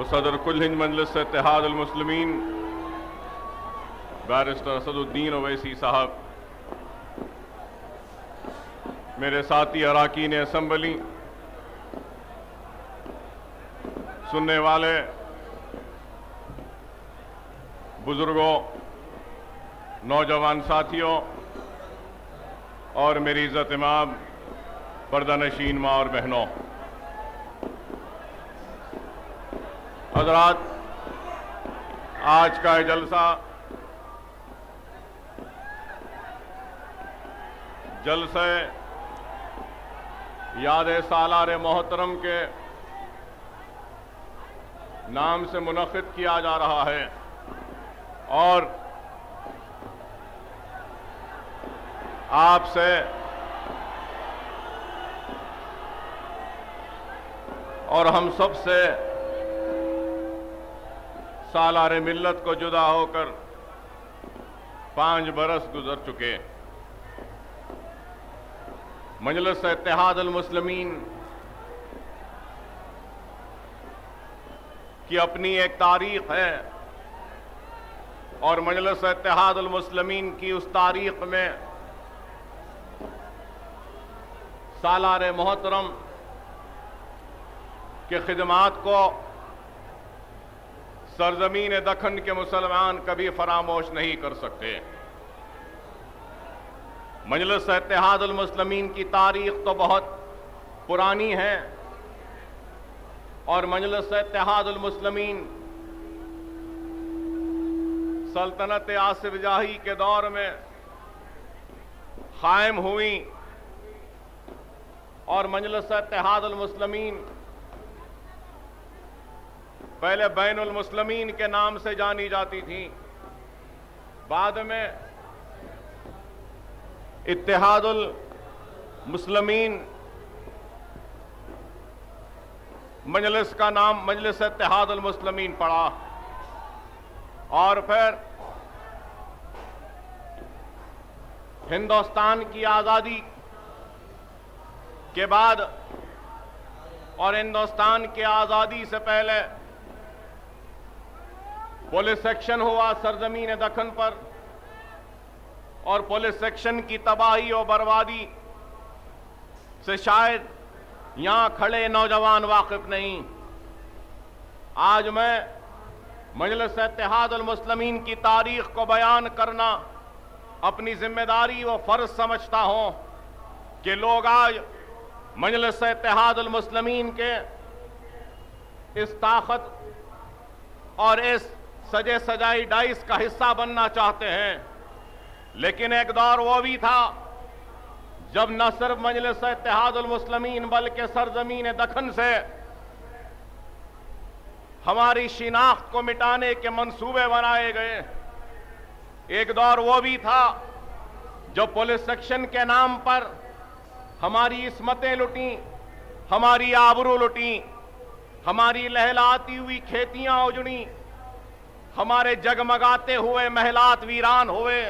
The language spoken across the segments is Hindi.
सदर कुल हिंद मजलिस इत्तेहाद अल मुस्लिमीन बैरिस्टर असदुद्दीन ओवैसी साहब, मेरे साथी अरकान असम्बली, सुनने वाले बुजुर्गों, नौजवान साथियों और मेरी इज्जत इमाम पर्दानशीन माँ और बहनों, हज़रात, आज का ये जलसे याद सालार मोहतरम के नाम से मुनक़िद किया जा रहा है और आपसे और हम सब से सालार मिल्लत को जुदा होकर 5 बरस गुजर चुके। मजलिस इत्तेहाद अल मुस्लिमीन की अपनी एक तारीख है और मजलिस इत्तेहाद अल मुस्लिमीन की उस तारीख में सालार मोहतरम के खिदमात को सरजमीन दखन के मुसलमान कभी फरामोश नहीं कर सकते। मजलिस इत्तेहाद अल मुस्लिमीन की तारीख तो बहुत पुरानी है और मजलिस इत्तेहाद अल मुस्लिमीन सल्तनत आसिफ जाही के दौर में कायम हुई और मजलिस इत्तेहाद अल मुस्लिमीन पहले बैनुल मुस्लिमीन के नाम से जानी जाती थी, बाद में इत्तेहादुल मुस्लिमीन मजलिस का नाम मजलिस इत्तेहाद अल मुस्लिमीन पड़ा और फिर हिंदुस्तान की आज़ादी के बाद और हिंदुस्तान की आज़ादी से पहले पुलिस एक्शन हुआ सरजमीन दखन पर और पुलिस एक्शन की तबाही और बर्बादी से शायद यहां खड़े नौजवान वाकिफ नहीं। आज मैं मजलिस इत्तेहाद अल मुस्लिमीन की तारीख को बयान करना अपनी जिम्मेदारी व फर्ज समझता हूं कि लोग आज मजलिस इत्तेहाद अल मुस्लिमीन के इस ताकत और इस सजे सजाई डाइस का हिस्सा बनना चाहते हैं, लेकिन एक दौर वो भी था जब न सिर्फ मजलिस इत्तेहाद अल मुस्लिमीन बल्कि सरजमीन दखन से हमारी शिनाख्त को मिटाने के मंसूबे बनाए गए। एक दौर वो भी था जब पुलिस एक्शन के नाम पर हमारी इस्मतें लुटी, हमारी आबरू लुटी, हमारी लहलाती हुई खेतियां उजड़ी, हमारे जगमगाते हुए महलात वीरान हुए,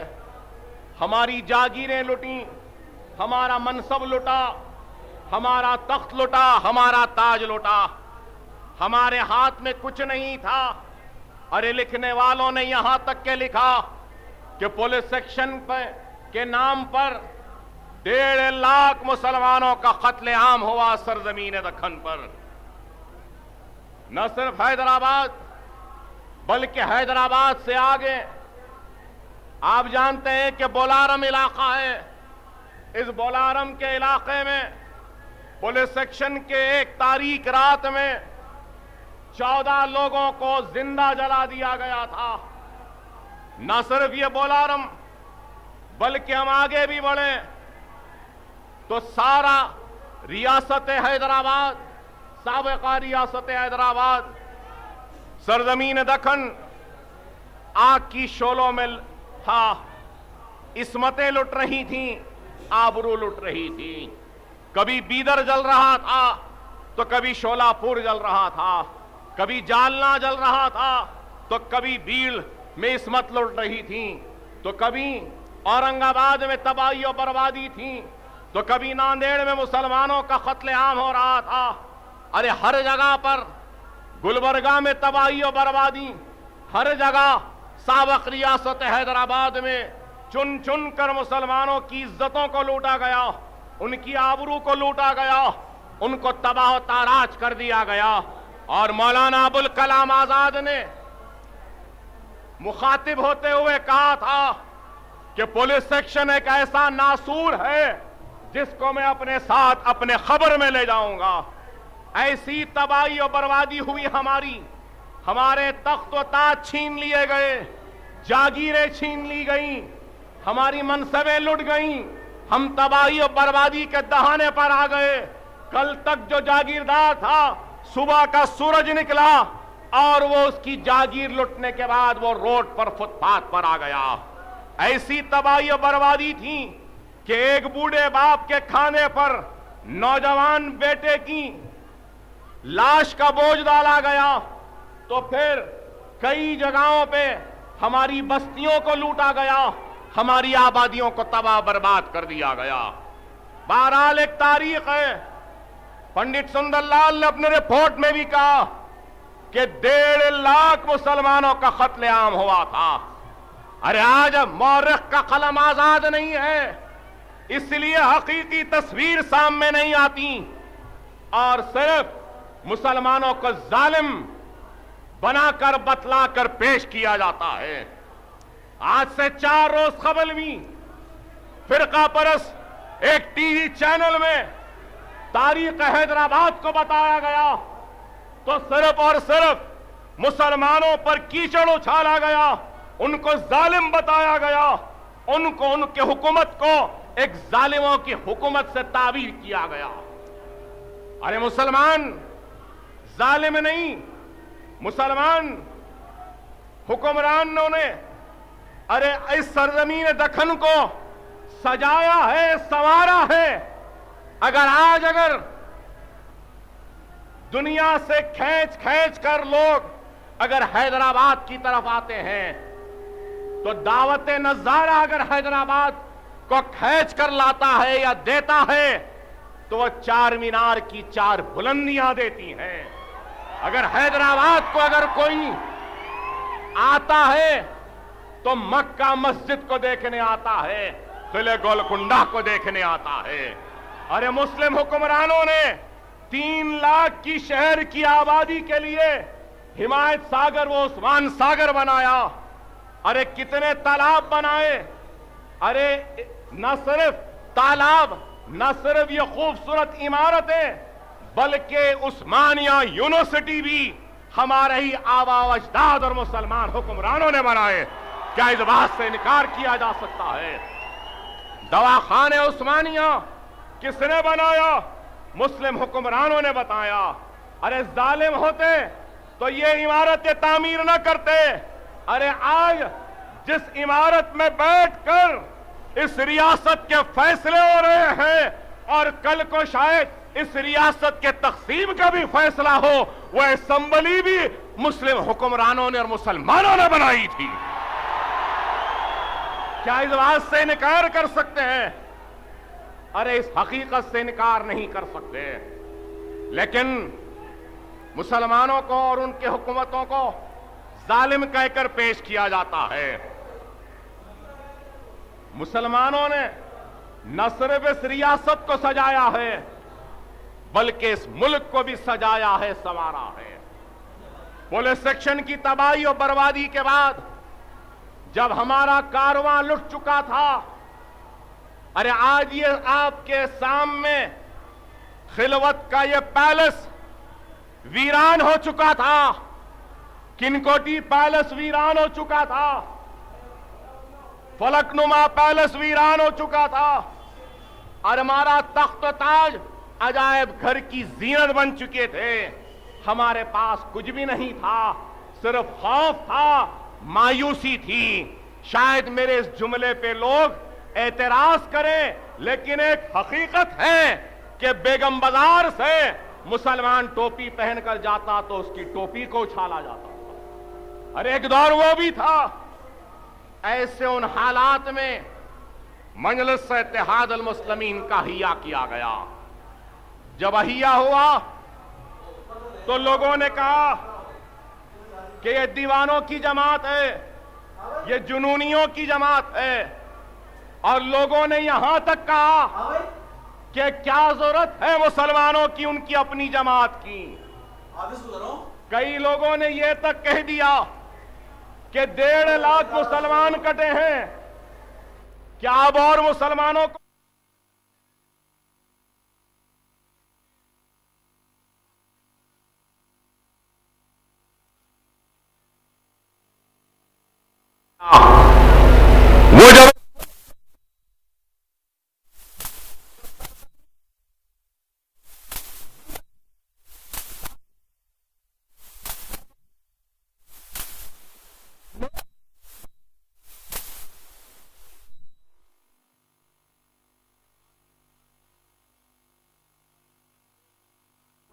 हमारी जागीरें लुटी, हमारा मनसब लुटा, हमारा तख्त लुटा, हमारा ताज लुटा, हमारे हाथ में कुछ नहीं था। अरे लिखने वालों ने यहां तक के लिखा कि पुलिस सेक्शन के नाम पर 1.5 लाख मुसलमानों का कत्लेआम हुआ सरजमीन दखन पर। न सिर्फ हैदराबाद बल्कि हैदराबाद से आगे आप जानते हैं कि बोलारम इलाका है। इस बोलारम के इलाके में पुलिस सेक्शन के एक तारीख रात में 14 लोगों को जिंदा जला दिया गया था। न सिर्फ ये बोलारम बल्कि हम आगे भी बढ़े तो सारा रियासत हैदराबाद, साबिका रियासत हैदराबाद, सरजमीन दखन आग की शोलों में था। इस्मतें लुट रही थीं, आबरू लुट रही थी। कभी बीदर जल रहा था तो कभी शोलापुर जल रहा था, कभी जालना जल रहा था तो कभी भीड़ में इस्मत लुट रही थी, तो कभी औरंगाबाद में तबाही और बर्बादी थी, तो कभी नांदेड़ में मुसलमानों का कत्लेआम हो रहा था। अरे हर जगह पर गुलबर्गा में तबाही और बर्बादी, हर जगह साबक रियासत हैदराबाद में चुन चुन कर मुसलमानों की इज्जतों को लूटा गया, उनकी आबरू को लूटा गया, उनको तबाह ताराज कर दिया गया। और मौलाना अबुल कलाम आजाद ने मुखातिब होते हुए कहा था कि पुलिस सेक्शन एक ऐसा नासूर है जिसको मैं अपने साथ अपने खबर में ले जाऊंगा। ऐसी तबाही और बर्बादी हुई हमारे तख्त व ताज छीन लिए गए, जागीरें छीन ली गई, हमारी मनसबें लुट गईं, हम तबाही और बर्बादी के दहाने पर आ गए। कल तक जो जागीरदार था, सुबह का सूरज निकला और वो उसकी जागीर लुटने के बाद वो रोड पर, फुटपाथ पर आ गया। ऐसी तबाही और बर्बादी थी कि एक बूढ़े बाप के खाने पर नौजवान बेटे की लाश का बोझ डाला गया, तो फिर कई जगहों पे हमारी बस्तियों को लूटा गया, हमारी आबादियों को तबाह बर्बाद कर दिया गया। बहरहाल एक तारीख है, पंडित सुंदरलाल ने अपने रिपोर्ट में भी कहा कि 1.5 लाख मुसलमानों का कत्लेआम हुआ था। अरे आज मौरख का कलम आजाद नहीं है, इसलिए हकीकी तस्वीर सामने नहीं आती और सिर्फ मुसलमानों को जालिम बनाकर बतलाकर पेश किया जाता है। आज से 4 रोज कबल भी फिरका परस एक टीवी चैनल में तारीख हैदराबाद को बताया गया तो सिर्फ और सिर्फ मुसलमानों पर कीचड़ उछाला गया, उनको जालिम बताया गया, उनको, उनके हुकूमत को एक जालिमों की हुकूमत से ताबीर किया गया। अरे मुसलमान जालिम नहीं, मुसलमान हुक्मरानों ने अरे इस सरजमीन दखन को सजाया है, संवारा है। अगर दुनिया से खींच खींच कर लोग अगर हैदराबाद की तरफ आते हैं तो दावत नजारा अगर हैदराबाद को खींच कर लाता है या देता है तो वह 4 मीनार की 4 बुलंदियां देती हैं। अगर हैदराबाद को अगर कोई आता है तो मक्का मस्जिद को देखने आता है, किले गोलकुंडा को देखने आता है। अरे मुस्लिम हुक्मरानों ने 3 लाख की शहर की आबादी के लिए हिमायत सागर व उस्मान सागर बनाया। अरे कितने तालाब बनाए। अरे न सिर्फ तालाब, न सिर्फ ये खूबसूरत इमारतें, बल्कि उस्मानिया यूनिवर्सिटी भी हमारे ही आबा अजदाद और मुसलमान हुक्मरानों ने बनाए। क्या इस बात से इनकार किया जा सकता है? दवाखाने उस्मानिया किसने बनाया? मुस्लिम हुक्मरानों ने बताया। अरे जालिम होते तो ये इमारतें तामीर न करते। अरे आज जिस इमारत में बैठकर इस रियासत के फैसले हो रहे हैं और कल को शायद इस रियासत के तकसीम का भी फैसला हो, वह असेंबली भी मुस्लिम हुक्मरानों ने और मुसलमानों ने बनाई थी। क्या इस बात से इनकार कर सकते हैं? अरे इस हकीकत से इनकार नहीं कर सकते। लेकिन मुसलमानों को और उनके हुकूमतों को जालिम कहकर पेश किया जाता है। मुसलमानों ने न सिर्फ इस रियासत को सजाया है बल्कि इस मुल्क को भी सजाया है, संवारा है। पुलिस सेक्शन की तबाही और बर्बादी के बाद जब हमारा कारवां लुट चुका था, अरे आज ये आपके सामने खिलवत का ये पैलेस वीरान हो चुका था, किनकोटी पैलेस वीरान हो चुका था, फलकनुमा पैलेस वीरान हो चुका था और हमारा तख्त ताज अजायब घर की जीनत बन चुके थे। हमारे पास कुछ भी नहीं था, सिर्फ खौफ था, मायूसी थी। शायद मेरे इस जुमले पे लोग एतराज करें, लेकिन एक हकीकत है कि बेगम बाजार से मुसलमान टोपी पहनकर जाता तो उसकी टोपी को उछाला जाता था। अरे एक दौर वो भी था। ऐसे उन हालात में मजलिस इत्तेहाद अल मुस्लिमीन का हिया किया गया। जब अहिया हुआ तो लोगों ने कहा कि ये दीवानों की जमात है, ये जुनूनियों की जमात है। और लोगों ने यहां तक कहा कि क्या जरूरत है मुसलमानों की उनकी अपनी जमात की। कई लोगों ने यह तक कह दिया कि 1.5 लाख मुसलमान कटे हैं, क्या अब और मुसलमानों को वो जब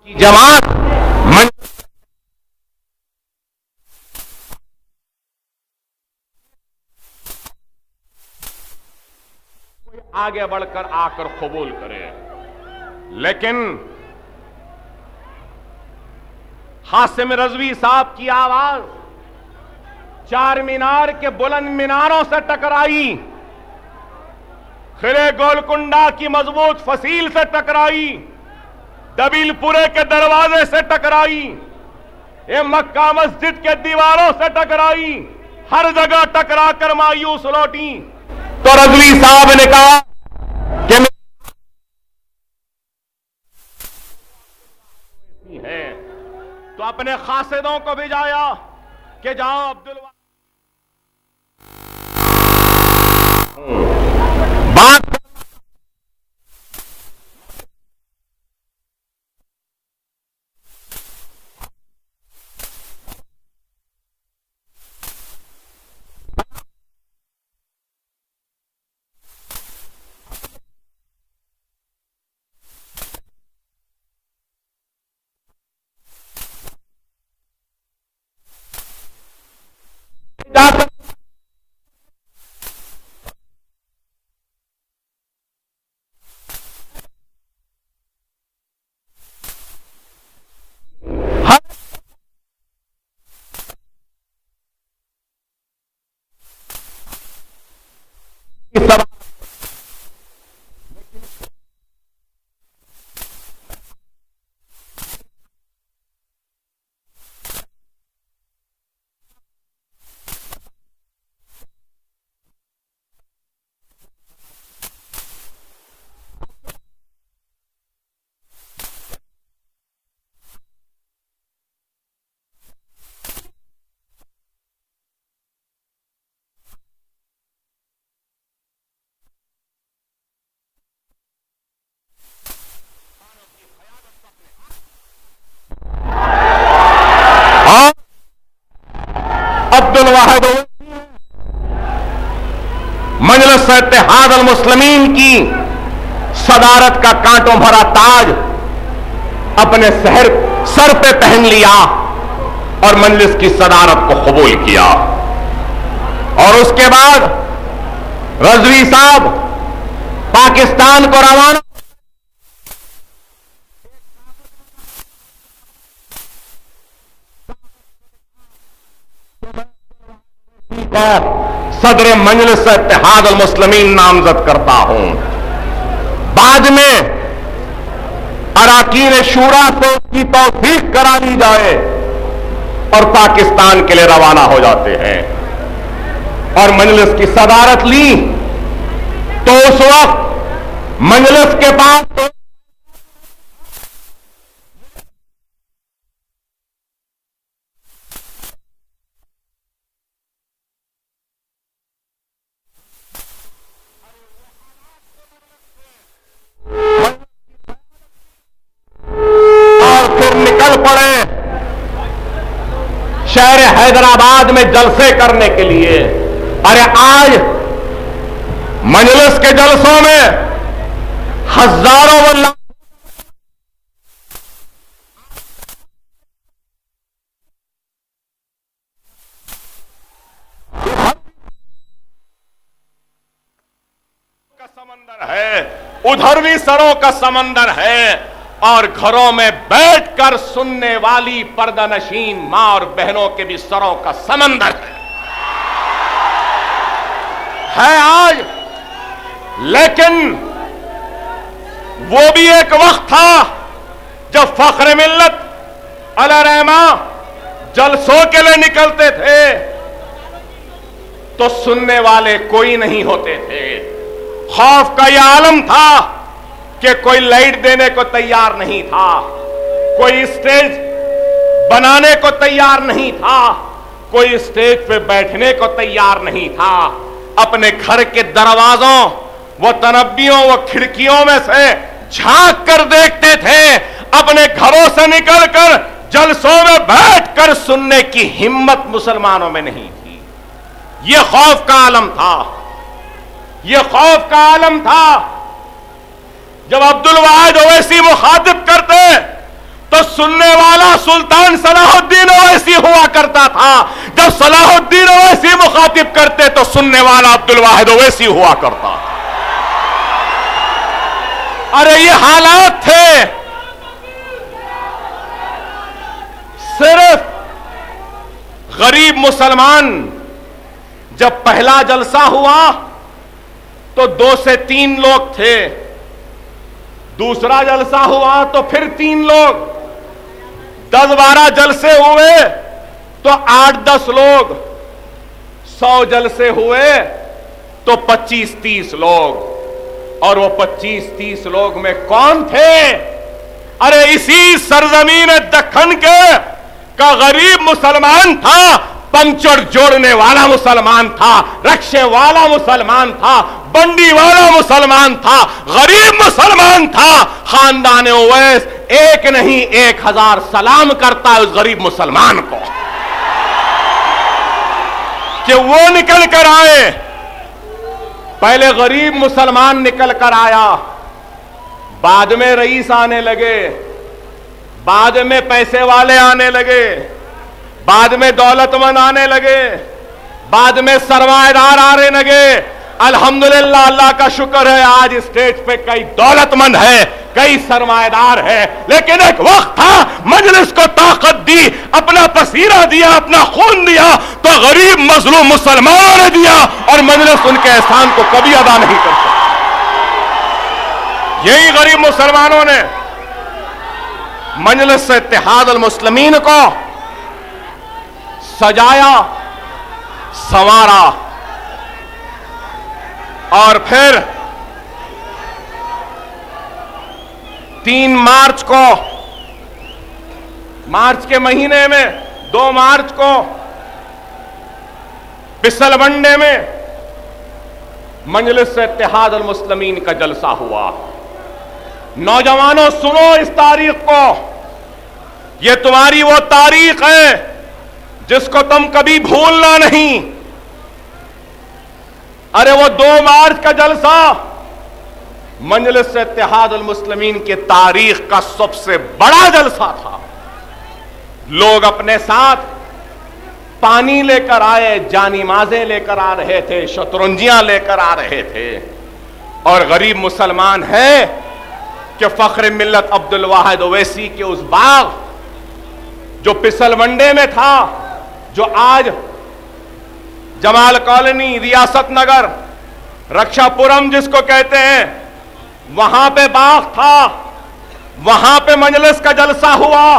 जमात आगे बढ़कर आकर कबूल करे, लेकिन हासिम रजवी साहब की आवाज चार मीनार के बुलंद मीनारों से टकराई, खिले गोलकुंडा की मजबूत फसील से टकराई, दबीलपुरे के दरवाजे से टकराई, ये मक्का मस्जिद के दीवारों से टकराई, हर जगह टकरा कर मायूस लौटी। तो रजवी साहब ने कहा कि है, तो अपने खासिदों को भिजाया कि जाओ अब्दुल बात अब्दुल वाहिद मजलिस इत्तेहाद अल मुस्लिमीन की सदारत का कांटों भरा ताज अपने सर पे पहन लिया और मजलिस की सदारत को कबूल किया। और उसके बाद रजवी साहब पाकिस्तान को रवाना सदर मजलिस इत्तेहाद अल मुस्लिमीन नामजद करता हूं। बाद में अराकीन शूरा से उसकी तौसीक करा दी जाए और पाकिस्तान के लिए रवाना हो जाते हैं। और मजलिस की सदारत ली तो उस वक्त मजलिस के पास तो शहर हैदराबाद में जलसे करने के लिए। अरे आज मजलिस के जलसों में हजारों वल्लाह का समंदर है, उधर भी सरों का समंदर है। और घरों में बैठकर सुनने वाली पर्दानशीन मां और बहनों के भी सरों का समंदर है आज। लेकिन वो भी एक वक्त था जब फख्र मिल्लत अलैहिर्रहमा जलसों के लिए निकलते थे तो सुनने वाले कोई नहीं होते थे। खौफ का यह आलम था कि कोई लाइट देने को तैयार नहीं था, कोई स्टेज बनाने को तैयार नहीं था, कोई स्टेज पे बैठने को तैयार नहीं था। अपने घर के दरवाजों वो तनब्बियों वो खिड़कियों में से झांक कर देखते थे। अपने घरों से निकलकर जलसों में बैठकर सुनने की हिम्मत मुसलमानों में नहीं थी। यह खौफ का आलम था, यह खौफ का आलम था। जब अब्दुल वाहिद ओवैसी मुखातिब करते तो सुनने वाला सुल्तान सलाहुद्दीन ओवैसी हुआ करता था। जब सलाहुद्दीन ओवैसी मुखातिब करते तो सुनने वाला अब्दुल वाहिद ओवैसी हुआ करता। अरे ये हालात थे। सिर्फ गरीब मुसलमान जब पहला जलसा हुआ तो 2 से 3 लोग थे, दूसरा जलसा हुआ तो फिर 3 लोग, 10-12 जलसे हुए तो 8-10 लोग, 100 जलसे हुए तो 25-30 लोग। और वो 25-30 लोग में कौन थे? अरे इसी सरजमीन दक्खन के का गरीब मुसलमान था, पंचर जोड़ने वाला मुसलमान था, रक्षे वाला मुसलमान था, बंडी वाला मुसलमान था, गरीब मुसलमान था। खानदान ओवैस एक नहीं 1000 सलाम करता है उस गरीब मुसलमान को कि वो निकल कर आए। पहले गरीब मुसलमान निकल कर आया, बाद में रईस आने लगे, बाद में पैसे वाले आने लगे, बाद में दौलतमंद आने लगे, बाद में सरमाएदार आने लगे। अल्हम्दुलिल्लाह, अल्लाह का शुक्र है आज स्टेज पे कई दौलतमंद है, कई सरमाएदार है। लेकिन एक वक्त था मजलिस को ताकत दी, अपना पसीना दिया, अपना खून दिया तो गरीब मजलूम मुसलमानों ने दिया और मजलिस उनके एहसान को कभी अदा नहीं कर सकती। यही गरीब मुसलमानों ने मजलिस इत्तेहाद अल मुस्लिमीन को सजाया, संवारा और फिर 3 मार्च को, मार्च के महीने में 2 मार्च को पिसलवंडे में मजलिस इत्तेहाद अल मुस्लिमीन का जलसा हुआ। नौजवानों सुनो इस तारीख को, यह तुम्हारी वो तारीख है जिसको तुम कभी भूलना नहीं। अरे वो 2 मार्च का जलसा मजलिस इत्तेहाद अल मुस्लिमीन की तारीख का सबसे बड़ा जलसा था। लोग अपने साथ पानी लेकर आए, जानीमाजें लेकर आ रहे थे, शतरंजियां लेकर आ रहे थे। और गरीब मुसलमान है कि फख्र मिल्लत अब्दुल वाहिद ओवैसी के उस बाग जो पिसलवंडे में था, जो आज जमाल कॉलोनी, रियासत नगर, रक्षापुरम जिसको कहते हैं, वहां पे बाग था, वहां पे मजलिस का जलसा हुआ।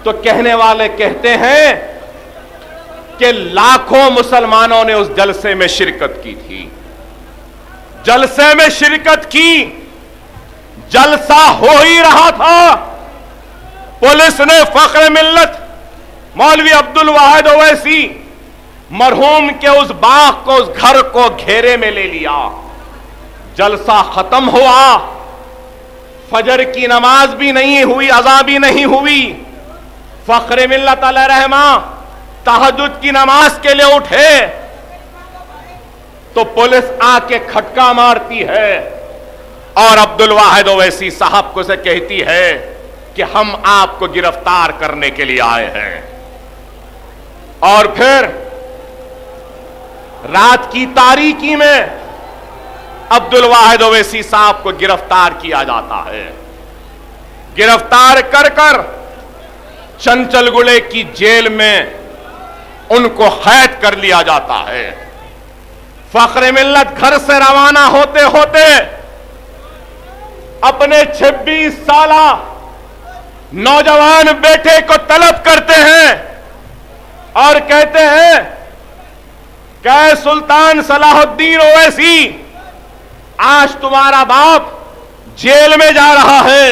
तो कहने वाले कहते हैं कि लाखों मुसलमानों ने उस जलसे में शिरकत की थी, जलसे में शिरकत की। जलसा हो ही रहा था, पुलिस ने फख्र मिल्लत मौलवी अब्दुल वाहिद ओवैसी मरहूम के उस बाग को, उस घर को घेरे में ले लिया। जलसा खत्म हुआ, फजर की नमाज भी नहीं हुई, अज़ा भी नहीं हुई। फख्र मिल्लत अलैहिर्रहमा तहज्जुद की नमाज के लिए उठे तो पुलिस आके खटका मारती है और अब्दुल वाहिद ओवैसी साहब को से कहती है कि हम आपको गिरफ्तार करने के लिए आए हैं। और फिर रात की तारीकी में अब्दुल वाहिद ओवैसी साहब को गिरफ्तार किया जाता है। गिरफ्तार कर कर चंचलगुड़े की जेल में उनको कैद कर लिया जाता है। फख्र मिल्लत घर से रवाना होते होते अपने 26 साला नौजवान बेटे को तलब करते हैं और कहते हैं कि सुल्तान सलाहुद्दीन ओवैसी, आज तुम्हारा बाप जेल में जा रहा है,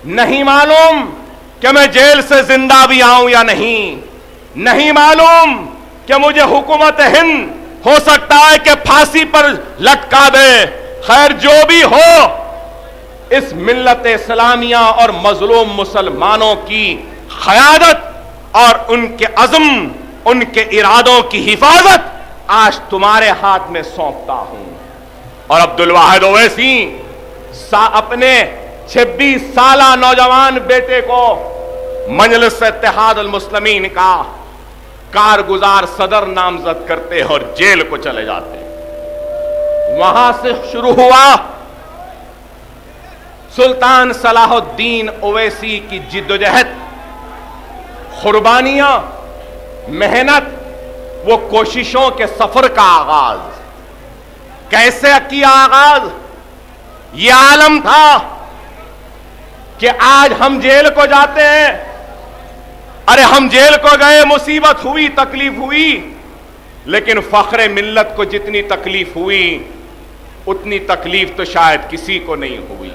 नहीं मालूम कि मैं जेल से जिंदा भी आऊं या नहीं मालूम कि मुझे हुकूमत हिंद हो सकता है कि फांसी पर लटका दे। खैर जो भी हो, इस मिल्लत इस्लामिया और मजलूम मुसलमानों की क़यादत और उनके अज़्म, उनके इरादों की हिफाजत आज तुम्हारे हाथ में सौंपता हूं। और अब्दुल वाहिद ओवैसी अपने 26 साला नौजवान बेटे को मजलिस इत्तेहाद अल मुस्लिमीन का कारगुजार सदर नामजद करते और जेल को चले जाते। वहां से शुरू हुआ सुल्तान सलाहुद्दीन ओवैसी की जिद्दोजहद, कुर्बानियां, मेहनत, वो कोशिशों के सफर का आगाज। कैसे किया आगाज? ये आलम था कि आज हम जेल को जाते हैं, अरे हम जेल को गए, मुसीबत हुई, तकलीफ हुई, लेकिन फख्रे मिल्लत को जितनी तकलीफ हुई उतनी तकलीफ तो शायद किसी को नहीं हुई।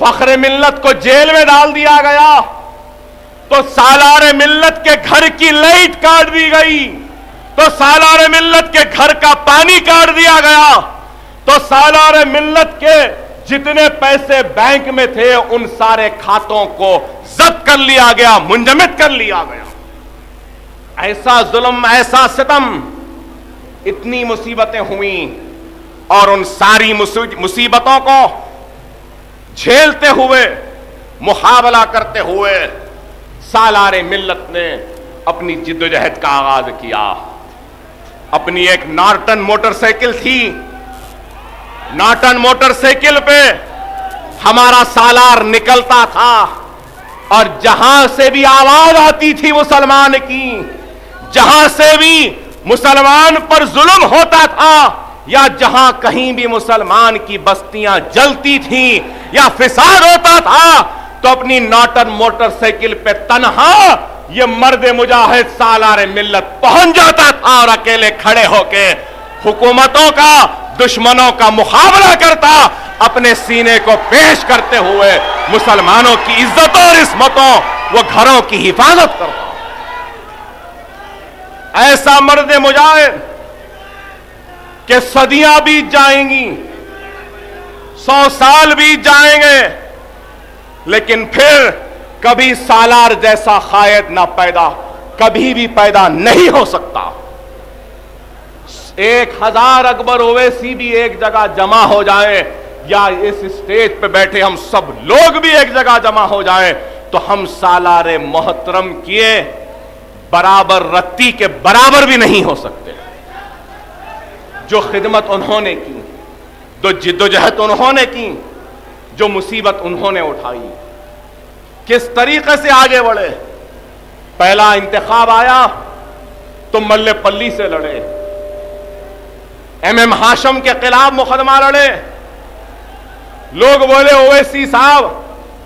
फख्रे मिल्लत को जेल में डाल दिया गया तो सालारे मिल्लत के घर की लाइट काट दी गई, तो सालारे मिल्लत के घर का पानी काट दिया गया, तो सालारे मिल्लत के जितने पैसे बैंक में थे उन सारे खातों को जब्त कर लिया गया, मुंजमद कर लिया गया। ऐसा जुल्म, ऐसा सितम, इतनी मुसीबतें हुई और उन सारी मुसीबतों को झेलते हुए, मुकाबला करते हुए सालारे मिल्लत ने अपनी जिद्दोजहद का आगाज किया। अपनी एक नॉर्टन मोटरसाइकिल थी, नॉर्टन मोटरसाइकिल पे हमारा सालार निकलता था और जहां से भी आवाज आती थी मुसलमान की, जहां से भी मुसलमान पर जुल्म होता था या जहां कहीं भी मुसलमान की बस्तियां जलती थी या फिसाद होता था, तो अपनी नॉर्टन मोटरसाइकिल पे तन्हा ये मर्द मुजाहिद सालारे मिल्लत पहुंच जाता था और अकेले खड़े होके हुकूमतों का, दुश्मनों का मुकाबला करता, अपने सीने को पेश करते हुए मुसलमानों की इज्जतों और इस्मतों, वो घरों की हिफाजत करता। ऐसा मर्द मुजाहिद कि सदियां बीत जाएंगी, 100 साल बीत जाएंगे, लेकिन फिर कभी सालार जैसा कायद ना पैदा, कभी भी पैदा नहीं हो सकता। 1000 अकबर ओवैसी भी एक जगह जमा हो जाए या इस स्टेज पे बैठे हम सब लोग भी एक जगह जमा हो जाए, तो हम सालारे मोहतरम किए बराबर रत्ती के बराबर भी नहीं हो सकते। जो खिदमत उन्होंने की, जो जिद्दोजहद उन्होंने की, जो मुसीबत उन्होंने उठाई, किस तरीके से आगे बढ़े। पहला इंतखाब आया तो मल्लेपल्ली से लड़े, MM हाशम के खिलाफ मुकदमा लड़े। लोग बोले ओवैसी साहब,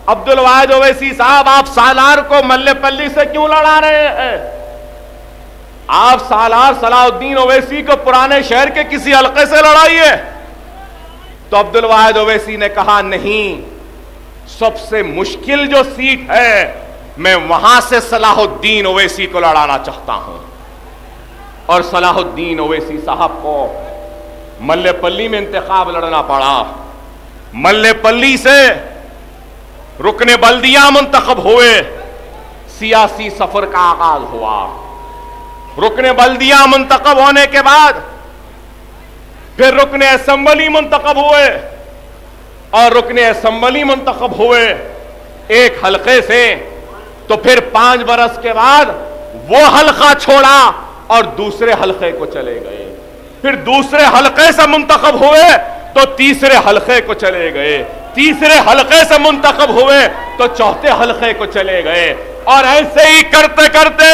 अब्दुल वाहिद ओवैसी साहब, आप सालार को मल्लेपल्ली से क्यों लड़ा रहे हैं? आप सालार सलाहुद्दीन ओवैसी को पुराने शहर के किसी हल्के से लड़ाइए। तो अब्दुल वाहिद ओवैसी ने कहा, नहीं, सबसे मुश्किल जो सीट है मैं वहां से सलाहुद्दीन ओवैसी को लड़ाना चाहता हूं। और सलाहुद्दीन ओवैसी साहब को मल्लेपल्ली में इंतखाब लड़ना पड़ा। मल्लेपल्ली से रुकने बल्दिया मुंतखब हुए, सियासी सफर का आगाज हुआ। रुकने बल्दिया मुंतखब होने के बाद फिर रुकने असेंबली मुंतखब हुए और रुकने असेंबली मुंतखब हुए एक हल्के से, तो फिर 5 बरस के बाद वो हल्का छोड़ा और दूसरे हल्के को चले गए। फिर दूसरे हल्के से मुंतखब हुए तो तीसरे हल्के को चले गए। तीसरे हलके से मुंतखब हुए तो चौथे हलके को चले गए, और ऐसे ही करते करते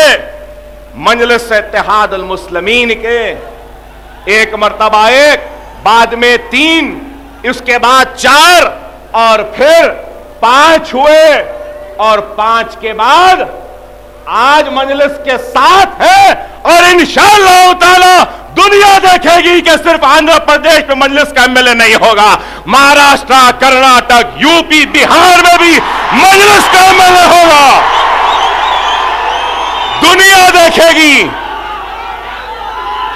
मजलिस इत्तेहाद अल मुस्लिमीन के एक मर्तबा एक, बाद में 3, उसके बाद 4 और फिर 5 हुए, और 5 के बाद आज मजलिस के 7 है। और इंशाअल्लाह ताला दुनिया देखेगी कि सिर्फ आंध्र प्रदेश में मजलिस का एमएलए नहीं होगा, महाराष्ट्र, कर्नाटक, यूपी, बिहार में भी मजलिस का एमएलए होगा। दुनिया देखेगी।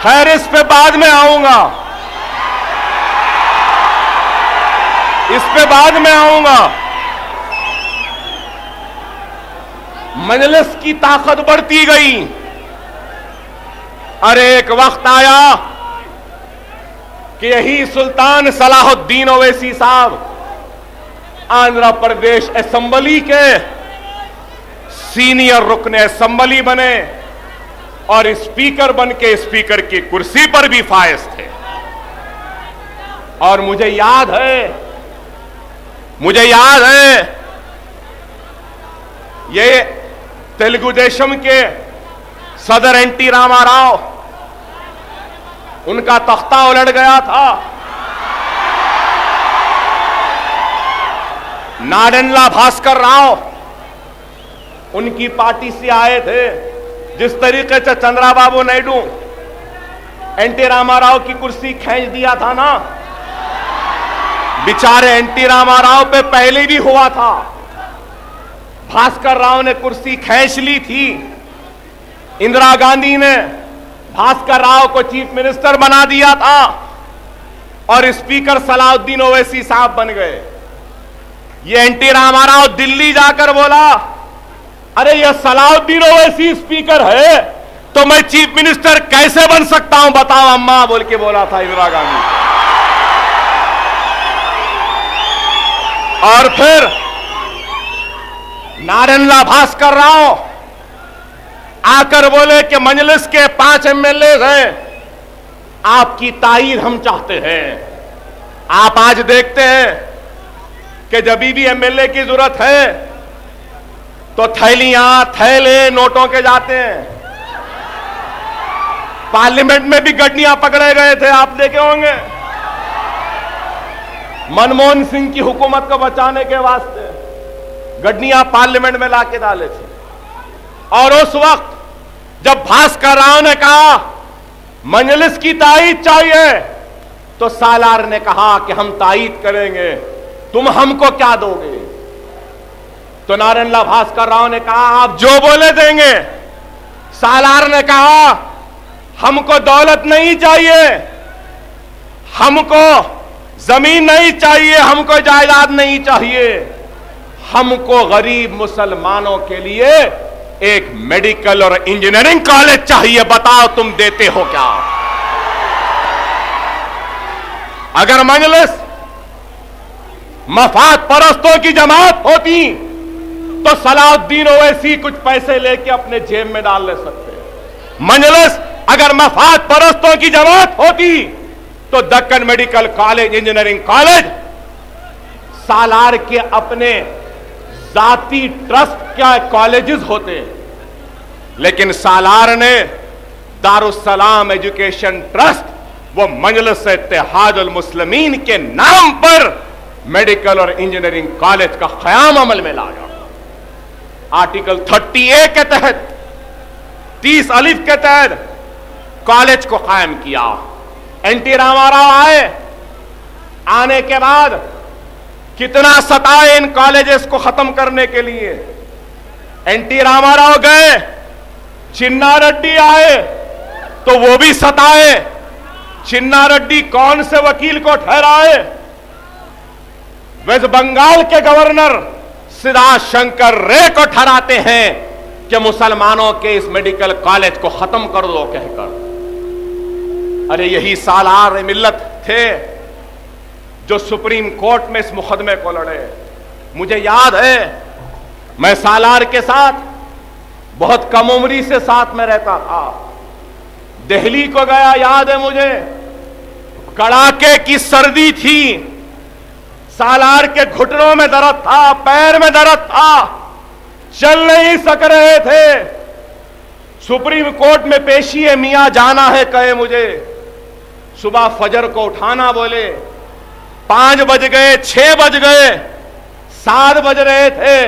खैर, इस पे बाद में आऊंगा, इस पे बाद में आऊंगा। मजलिस की ताकत बढ़ती गई। अरे एक वक्त आया कि यही सुल्तान सलाहुद्दीन ओवैसी साहब आंध्र प्रदेश असेंबली के सीनियर रुकने असेंबली बने, और स्पीकर बन के स्पीकर की कुर्सी पर भी फायज थे। और मुझे याद है ये तेलुगु देशम के सदर एनटी रामाराव, उनका तख्ता उलट गया था। नाडेंला भास्कर राव उनकी पार्टी से आए थे। जिस तरीके से चंद्राबाबू नायडू एनटी रामाराव की कुर्सी खींच दिया था ना, बेचारे एनटी रामाराव पे पहले भी हुआ था। भास्कर राव ने कुर्सी खींच ली थी। इंदिरा गांधी ने भास्कर राव को चीफ मिनिस्टर बना दिया था, और स्पीकर सलाहुद्दीन ओवैसी साहब बन गए। ये एनटी रामाराव दिल्ली जाकर बोला, अरे ये सलाहुद्दीन ओवैसी स्पीकर है तो मैं चीफ मिनिस्टर कैसे बन सकता हूं, बताओ अम्मा, बोल के बोला था इंदिरा गांधी। और फिर नाडेंला भास्कर राव आकर बोले कि मजलिस के 5 एमएलए हैं, आपकी ताईद हम चाहते हैं। आप आज देखते हैं कि जब भी एमएलए की जरूरत है तो थैलियां थैले नोटों के जाते हैं। पार्लियामेंट में भी गड्डियां पकड़े गए थे, आप देखे होंगे, मनमोहन सिंह की हुकूमत को बचाने के वास्ते गड्डियां पार्लियामेंट में लाके डाले थे। और उस वक्त जब भास्कर राव ने कहा मजलिस की ताईद चाहिए, तो सालार ने कहा कि हम ताईद करेंगे, तुम हमको क्या दोगे? तो नाडेंला भास्कर राव ने कहा आप जो बोले देंगे। सालार ने कहा हमको दौलत नहीं चाहिए, हमको जमीन नहीं चाहिए, हमको जायदाद नहीं चाहिए, हमको गरीब मुसलमानों के लिए एक मेडिकल और इंजीनियरिंग कॉलेज चाहिए, बताओ तुम देते हो क्या? अगर मजलिस मफाद परस्तों की जमात होती तो सलाहुद्दीन ओवैसी कुछ पैसे लेके अपने जेब में डाल ले सकते। मजलिस अगर मफाद परस्तों की जमात होती तो Deccan medical college, engineering college Salar के अपने जाती ट्रस्ट क्या कॉलेजेस होते। लेकिन सालार ने दारुस्सलाम एजुकेशन ट्रस्ट, वो मजलिस इत्तेहाद अल मुस्लिमीन के नाम पर मेडिकल और इंजीनियरिंग कॉलेज का क़याम अमल में लाया। आर्टिकल 30A के तहत 30 अलिफ के तहत कॉलेज को कायम किया। एनटी रामाराव आए, आने के बाद कितना सताए इन कॉलेजेस को खत्म करने के लिए। एनटी रामाराव गए, चिन्ना रेड्डी आए तो वो भी सताए। चिन्ना रेड्डी कौन से वकील को ठहराए? वेस्ट बंगाल के गवर्नर सिद्धार्थ शंकर रे को ठहराते हैं कि मुसलमानों के इस मेडिकल कॉलेज को खत्म कर दो कहकर। अरे यही सालार मिल्लत थे जो सुप्रीम कोर्ट में इस मुकदमे को लड़े। मुझे याद है मैं सालार के साथ बहुत कम उम्री से साथ में रहता था। दिल्ली को गया, याद है मुझे, कड़ाके की सर्दी थी, सालार के घुटनों में दर्द था, पैर में दर्द था, चल नहीं सक रहे थे। सुप्रीम कोर्ट में पेशी है, मियां जाना है कहे मुझे। सुबह फजर को उठाना बोले, 5 बज गए, 6 बज गए, 7 बज रहे थे,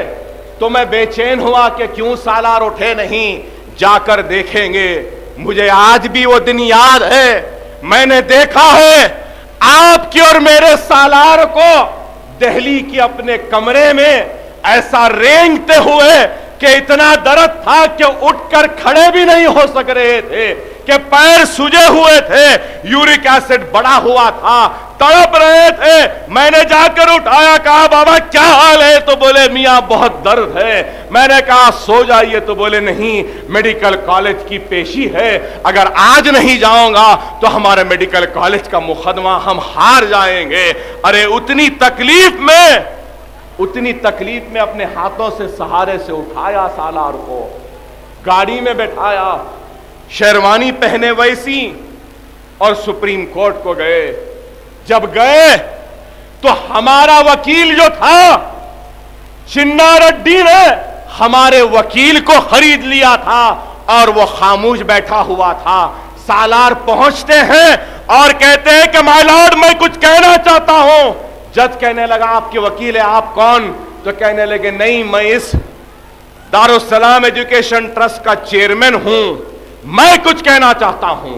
तो मैं बेचैन हुआ कि क्यों सालार उठे नहीं, जाकर देखेंगे। मुझे आज भी वो दिन याद है, मैंने देखा है आपके और मेरे सालार को दिल्ली के अपने कमरे में ऐसा रेंगते हुए कि इतना दर्द था कि उठकर खड़े भी नहीं हो सक रहे थे, कि पैर सूजे हुए थे, यूरिक एसिड बढ़ा हुआ था, तड़प रहे थे। मैंने जाकर उठाया, कहा बाबा क्या हाल है? तो बोले मियां बहुत दर्द है। मैंने कहा सो जाइए, तो बोले नहीं, मेडिकल कॉलेज की पेशी है, अगर आज नहीं जाऊंगा तो हमारे मेडिकल कॉलेज का मुकदमा हम हार जाएंगे। अरे उतनी तकलीफ में अपने हाथों से सहारे से उठाया सालार को, गाड़ी में बैठाया, शेरवानी पहने वैसी, और सुप्रीम कोर्ट को गए। जब गए तो हमारा वकील जो था चिन्नारेड्डी ने हमारे वकील को खरीद लिया था और वो खामोश बैठा हुआ था। सालार पहुंचते हैं और कहते हैं कि माय लॉर्ड मैं कुछ कहना चाहता हूं। जज कहने लगा आपके वकील है, आप कौन? तो कहने लगे नहीं, मैं इस दारुस्सलाम एजुकेशन ट्रस्ट का चेयरमैन हूं, मैं कुछ कहना चाहता हूं।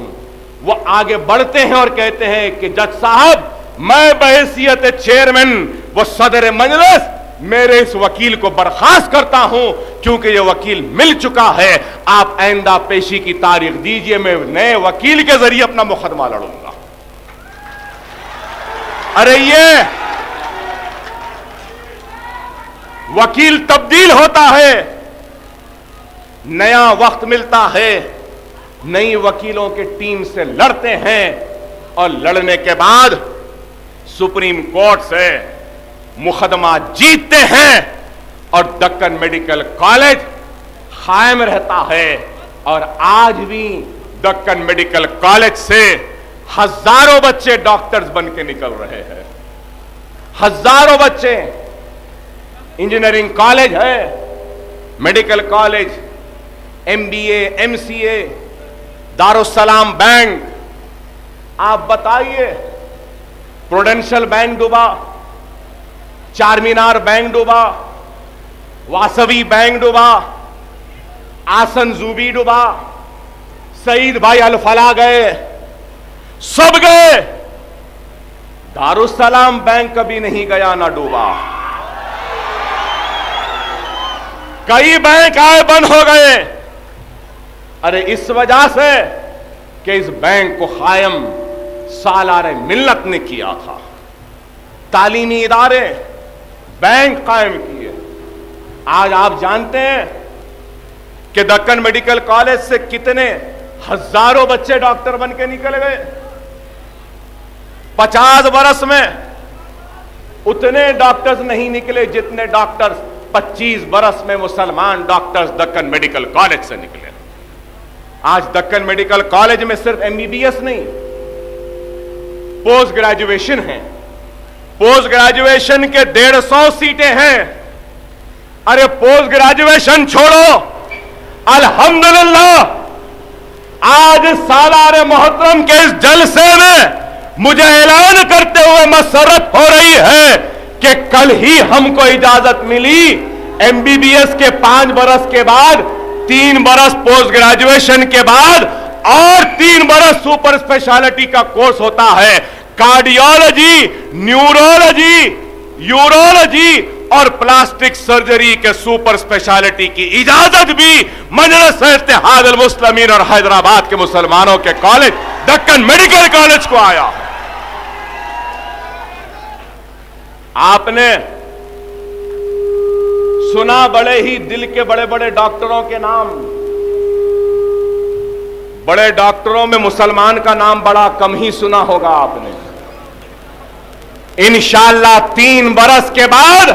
वो आगे बढ़ते हैं और कहते हैं कि जज साहब, मैं बहैसियत चेयरमैन व सदर मजलिस मेरे इस वकील को बर्खास्त करता हूं, क्योंकि ये वकील मिल चुका है। आप आइंदा पेशी की तारीख दीजिए, मैं नए वकील के जरिए अपना मुकदमा लड़ूंगा। अरे ये वकील तब्दील होता है, नया वक्त मिलता है, नई वकीलों के टीम से लड़ते हैं और लड़ने के बाद सुप्रीम कोर्ट से मुकदमा जीतते हैं और दक्कन मेडिकल कॉलेज कायम रहता है। और आज भी दक्कन मेडिकल कॉलेज से हजारों बच्चे डॉक्टर्स बन के निकल रहे हैं, हजारों बच्चे। इंजीनियरिंग कॉलेज है, medical college, MBA, MCA, Darussalam bank. आप बताइए, प्रूडेंशियल बैंक डूबा, चारमीनार बैंक डूबा, वासवी बैंक डूबा, आसन जूबी डूबा, सईद भाई अल-फलाह गए, सब गए, दारुस्सलाम बैंक कभी नहीं गया ना डूबा। कई बैंक आए बंद हो गए। अरे इस वजह से कि इस बैंक को कायम सालार मिल्लत ने किया था, तालीमी इदारे, बैंक कायम किए। आज आप जानते हैं कि दक्कन मेडिकल कॉलेज से कितने हजारों बच्चे डॉक्टर बन के निकल गए। 50 बरस में उतने डॉक्टर्स नहीं निकले जितने डॉक्टर्स 25 बरस में मुसलमान डॉक्टर्स दक्कन मेडिकल कॉलेज से निकले। आज दक्कन मेडिकल कॉलेज में सिर्फ MBBS नहीं, पोस्ट ग्रेजुएशन है। पोस्ट ग्रेजुएशन के 150 सीटें हैं। अरे पोस्ट ग्रेजुएशन छोड़ो, अल्हम्दुलिल्लाह आज सालार मोहतरम के इस जलसे में मुझे ऐलान करते हुए मसरत हो रही है कि कल ही हमको इजाजत मिली MBBS के 5 बरस के बाद, 3 बरस पोस्ट ग्रेजुएशन के बाद और 3 बरस सुपर स्पेशलिटी का कोर्स होता है। कार्डियोलॉजी, न्यूरोलॉजी, यूरोलॉजी और प्लास्टिक सर्जरी के सुपर स्पेशलिटी की इजाजत भी मजलिस इत्तेहाद अल मुस्लिमीन और हैदराबाद के मुसलमानों के कॉलेज दक्कन मेडिकल कॉलेज को आया। आपने सुना बड़े ही दिल के बड़े बड़े डॉक्टरों के नाम। बड़े डॉक्टरों में मुसलमान का नाम बड़ा कम ही सुना होगा आपने। इंशाअल्लाह 3 बरस के बाद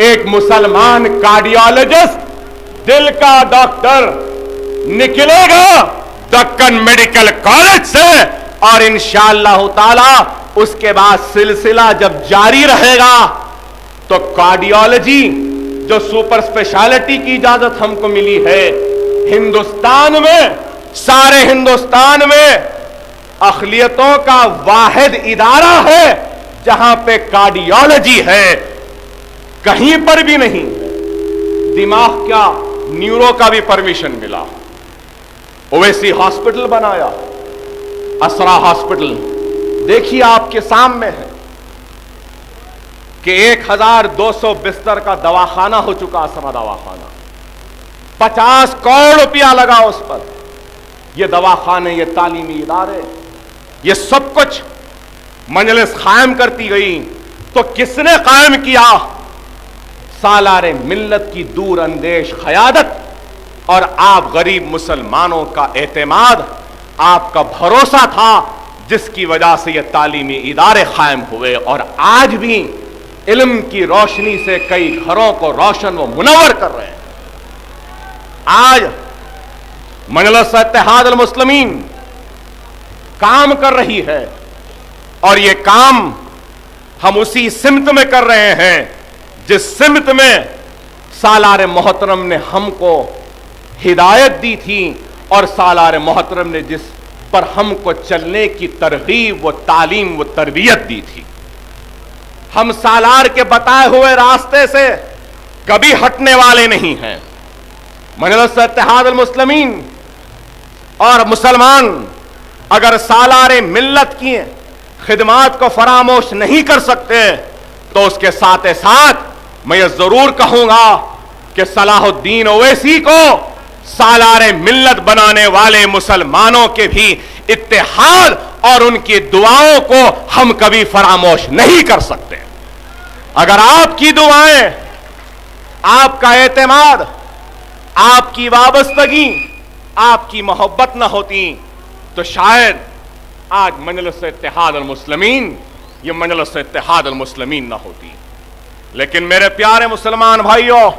एक मुसलमान कार्डियोलॉजिस्ट, दिल का डॉक्टर निकलेगा दक्कन मेडिकल कॉलेज से और इंशाअल्लाह ताला उसके बाद सिलसिला जब जारी रहेगा तो कार्डियोलॉजी जो सुपर स्पेशलिटी की इजाजत हमको मिली है हिंदुस्तान में, सारे हिंदुस्तान में अखिलियतों का वाहिद इदारा है जहां पे कार्डियोलॉजी है, कहीं पर भी नहीं। दिमाग क्या, न्यूरो का भी परमिशन मिला। ओवैसी हॉस्पिटल बनाया, असरा हॉस्पिटल, देखिए आपके सामने है कि 1200 बिस्तर का दवाखाना हो चुका असरा दवाखाना। 50 करोड़ रुपया लगा उस पर। ये दवाखाने, ये तालीमी इदारे, ये सब कुछ मजलिस कायम करती गई। तो किसने कायम किया? सालारे मिल्लत की दूर अंदेश क़यादत और आप गरीब मुसलमानों का एतमाद, आपका भरोसा था, जिसकी वजह से ये तालीमी इदारे कायम हुए। और आज भी इल्म की रोशनी से कई घरों को रोशन व मुनव्वर कर रहे हैं। आज मजलिस इत्तेहाद अल मुस्लिमीन काम कर रही है और ये काम हम उसी सिमत में कर रहे हैं जिस सिमत में सालार मोहतरम ने हमको हिदायत दी थी और सालार मोहतरम ने जिस पर हमको चलने की तरगीब व तालीम व तरबियत दी थी। हम सालार के बताए हुए रास्ते से कभी हटने वाले नहीं हैं। मजलिस इत्तेहाद अल मुस्लिमीन और मुसलमान अगर सालारे मिल्लत की खिदमात को फरामोश नहीं कर सकते तो उसके साथ साथ मैं ये जरूर कहूंगा कि सलाहुद्दीन ओवैसी को सालारे मिल्लत बनाने वाले मुसलमानों के भी इत्तेहाद और उनकी दुआओं को हम कभी फरामोश नहीं कर सकते। अगर आपकी दुआएं, आपका एतमाद, आपकी वाबस्तगी, आपकी मोहब्बत न होती तो शायद आज मजलिस इत्तेहाद अल मुस्लिमीन, ये मजलिस इत्तेहाद अल मुस्लिमीन न होती। लेकिन मेरे प्यारे मुसलमान भाइयों,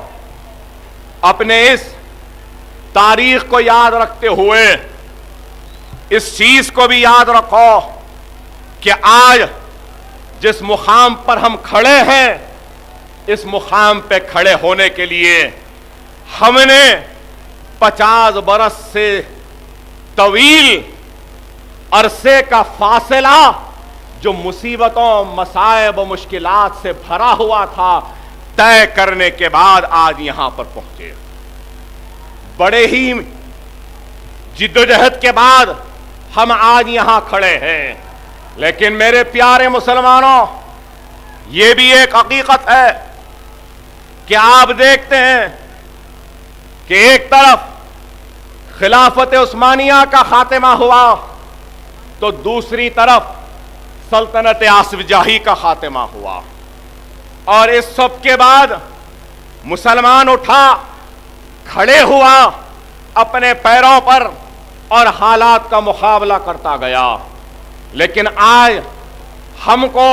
अपने इस तारीख को याद रखते हुए इस चीज को भी याद रखो कि आज जिस मुकाम पर हम खड़े हैं, इस मुकाम पे खड़े होने के लिए हमने 50 बरस से तवील अरसे का फासला जो मुसीबतों, मसाइब व मुश्किलात से भरा हुआ था, तय करने के बाद आज यहां पर पहुंचे। बड़े ही जिद्दोजहद के बाद हम आज यहां खड़े हैं। लेकिन मेरे प्यारे मुसलमानों, यह भी एक हकीकत है कि आप देखते हैं कि एक तरफ खिलाफत उस्मानिया का खात्मा हुआ तो दूसरी तरफ सल्तनत आसिफ जाही का खात्मा हुआ। और इस सब के बाद मुसलमान उठा, खड़े हुआ अपने पैरों पर और हालात का मुकाबला करता गया। लेकिन आज हमको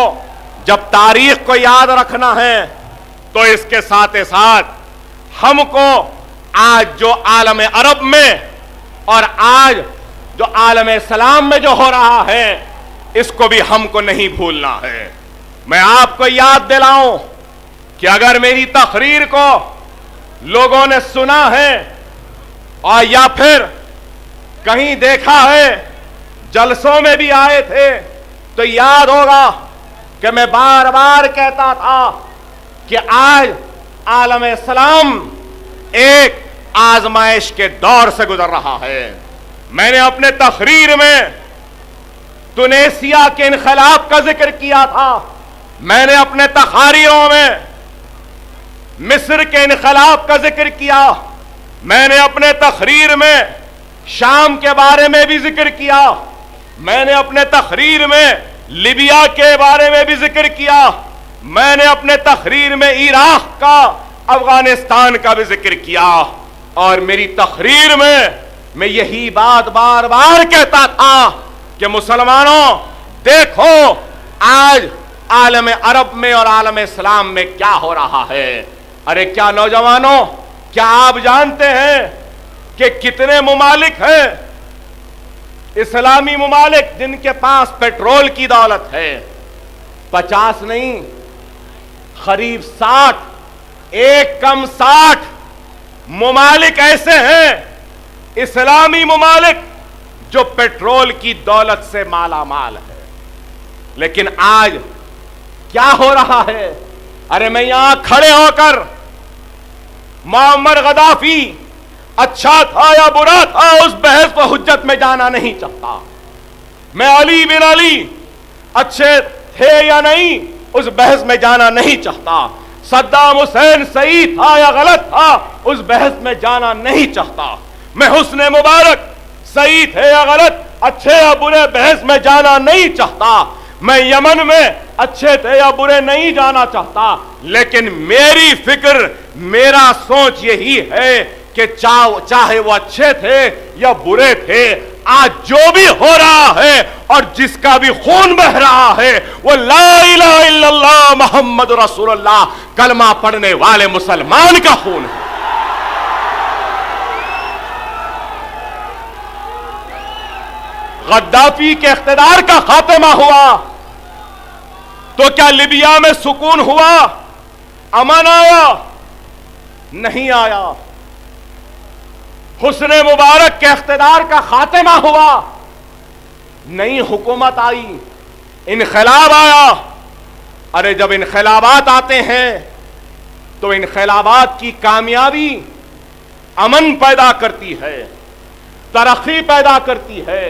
जब तारीख को याद रखना है तो इसके साथ साथ हमको आज जो आलम अरब में और आज जो आलम इस्लाम में जो हो रहा है, इसको भी हमको नहीं भूलना है। मैं आपको याद दिलाऊं कि अगर मेरी तकरीर को लोगों ने सुना है और या फिर कहीं देखा है, जलसों में भी आए थे, तो याद होगा कि मैं बार बार कहता था कि आज आलम इस्लाम एक आजमाइश के दौर से गुजर रहा है। मैंने अपने तकरीर में तुनेसिया के इनकलाब का जिक्र किया था, मैंने अपने तकारीरों में मिस्र के इनकलाब का जिक्र किया, मैंने अपने तकरीर में शाम के बारे में भी जिक्र किया, मैंने अपने तकरीर में लिबिया के बारे में भी जिक्र किया, मैंने अपने तकरीर में इराक का, अफगानिस्तान का भी जिक्र किया। और मेरी तकरीर में मैं यही बात बार बार कहता था कि मुसलमानों देखो आज आलम अरब में और आलम इस्लाम में क्या हो रहा है। अरे क्या नौजवानों, क्या आप जानते हैं कि कितने मुमालिक हैं इस्लामी मुमालिक जिनके पास पेट्रोल की दौलत है, 50 नहीं करीब 60, एक कम 60 मुमालिक ऐसे हैं इस्लामी मुमालिक जो पेट्रोल की दौलत से माला माल है। लेकिन आज क्या हो रहा है? अरे मैं यहां खड़े होकर मोहम्मद गद्दाफी अच्छा था या बुरा था उस बहस व हुज्जत में जाना नहीं चाहता। मैं अली बिन अली अच्छे थे या नहीं उस बहस में जाना नहीं चाहता। सद्दाम हुसैन सही था या गलत था उस बहस में जाना नहीं चाहता। मैं हुस्ने मुबारक सही थे या गलत, अच्छे या बुरे बहस में जाना नहीं चाहता। मैं यमन में अच्छे थे या बुरे नहीं जाना चाहता। लेकिन मेरी फिक्र, मेरा सोच यही है कि चाहे वो अच्छे थे या बुरे थे, आज जो भी हो रहा है और जिसका भी खून बह रहा है वो ला इलाहा इल्लल्लाह मोहम्मद रसूलुल्लाह कलमा पढ़ने वाले मुसलमान का खून है। गद्दाफी के इख्तिदार का खात्मा हुआ तो क्या लिबिया में सुकून हुआ, अमन आया? नहीं आया। हुस्ने मुबारक के इख्तिदार का खात्मा हुआ, नई हुकूमत आई, इनकलाब आया। अरे जब इनकलाबात आते हैं तो इनकलाबात की कामयाबी अमन पैदा करती है, तरक्की पैदा करती है,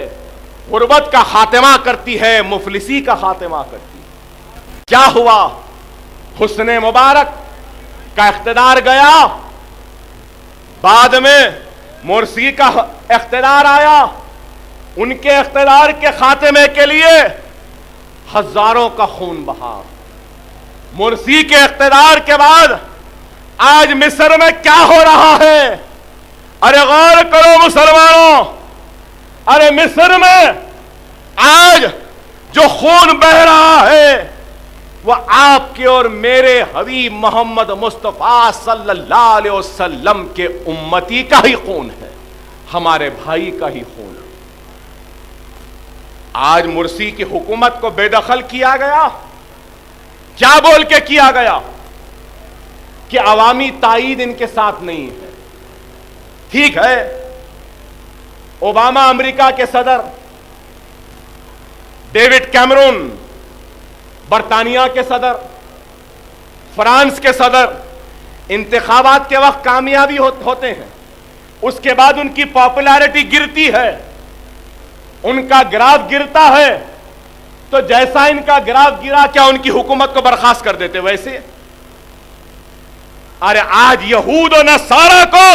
गुर्बत का खात्मा करती है, मुफलिसी का खात्मा करती है। क्या हुआ? हुस्ने मुबारक का इख्तिदार गया, बाद में मोरसी का इख्तिदार आया। उनके इख्तिदार के खात्मे के लिए हजारों का खून बहा। मोरसी के इख्तिदार के बाद आज मिस्र में क्या हो रहा है? अरे गौर करो मुसलमानों, अरे मिस्र में आज जो खून बह रहा है वह आपके और मेरे हबीब मोहम्मद मुस्तफा सल्लल्लाहु अलैहि वसल्लम के उम्मती का ही खून है, हमारे भाई का ही खून है। आज मुर्सी की हुकूमत को बेदखल किया गया। क्या बोल के किया गया? कि अवामी ताईद इनके साथ नहीं है। ठीक है, ओबामा अमेरिका के सदर, डेविड कैमरून बरतानिया के सदर, फ्रांस के सदर, इंतखाबात के वक्त कामयाबी होते हैं, उसके बाद उनकी पॉपुलैरिटी गिरती है, उनका ग्राफ गिरता है। तो जैसा इनका ग्राफ गिरा, क्या उनकी हुकूमत को बर्खास्त कर देते वैसे? अरे आज यहूद और नसारा को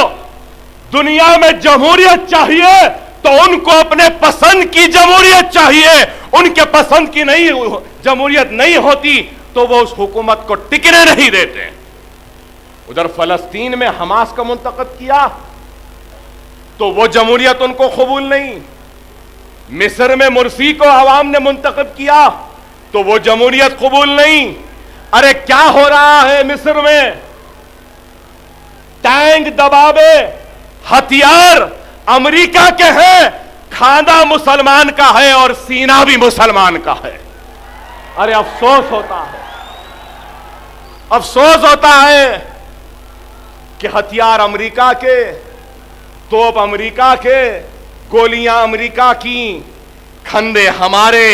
दुनिया में जमहूरियत चाहिए तो उनको अपने पसंद की जमहूरियत चाहिए। उनके पसंद की नहीं जमहूरियत नहीं होती तो वो उस हुकूमत को टिकने नहीं देते। उधर फलस्तीन में हमास को मुंतखब किया तो वो जमहूरियत उनको कबूल नहीं। मिस्र में मुर्सी को अवाम ने मुंतखब किया तो वो जमहूरियत कबूल नहीं। अरे क्या हो रहा है मिस्र में? टैंक दबावे, हथियार अमेरिका के हैं, खाना मुसलमान का है और सीना भी मुसलमान का है। अरे अफसोस होता है, अफसोस होता है कि हथियार अमेरिका के, तोप अमेरिका के, गोलियां अमेरिका की, खंदे हमारे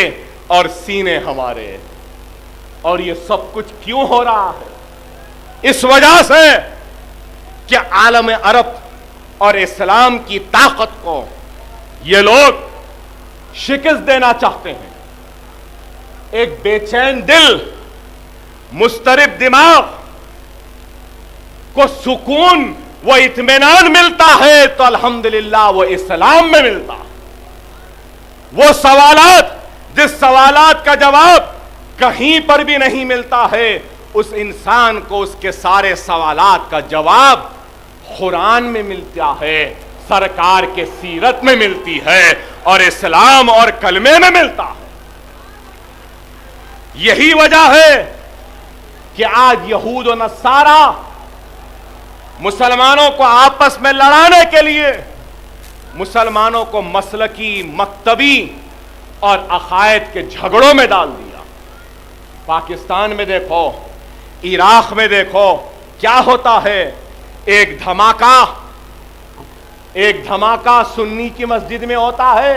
और सीने हमारे। और ये सब कुछ क्यों हो रहा है? इस वजह से कि आलम अरब और इस्लाम की ताकत को ये लोग शिकस्त देना चाहते हैं। एक बेचैन दिल, मुस्तरिब दिमाग को सुकून व इत्मीनान मिलता है तो अल्हम्दुलिल्लाह वो इस्लाम में मिलता है। वो सवालात, जिस सवालात का जवाब कहीं पर भी नहीं मिलता है, उस इंसान को उसके सारे सवालात का जवाब कुरान में मिलता है, सरकार के सीरत में मिलती है और इस्लाम और कलमे में मिलता है। यही वजह है कि आज यहूद और नसारा मुसलमानों को आपस में लड़ाने के लिए मुसलमानों को मसलकी, मकतबी और अकायद के झगड़ों में डाल दिया। पाकिस्तान में देखो, इराक में देखो क्या होता है। एक धमाका सुन्नी की मस्जिद में होता है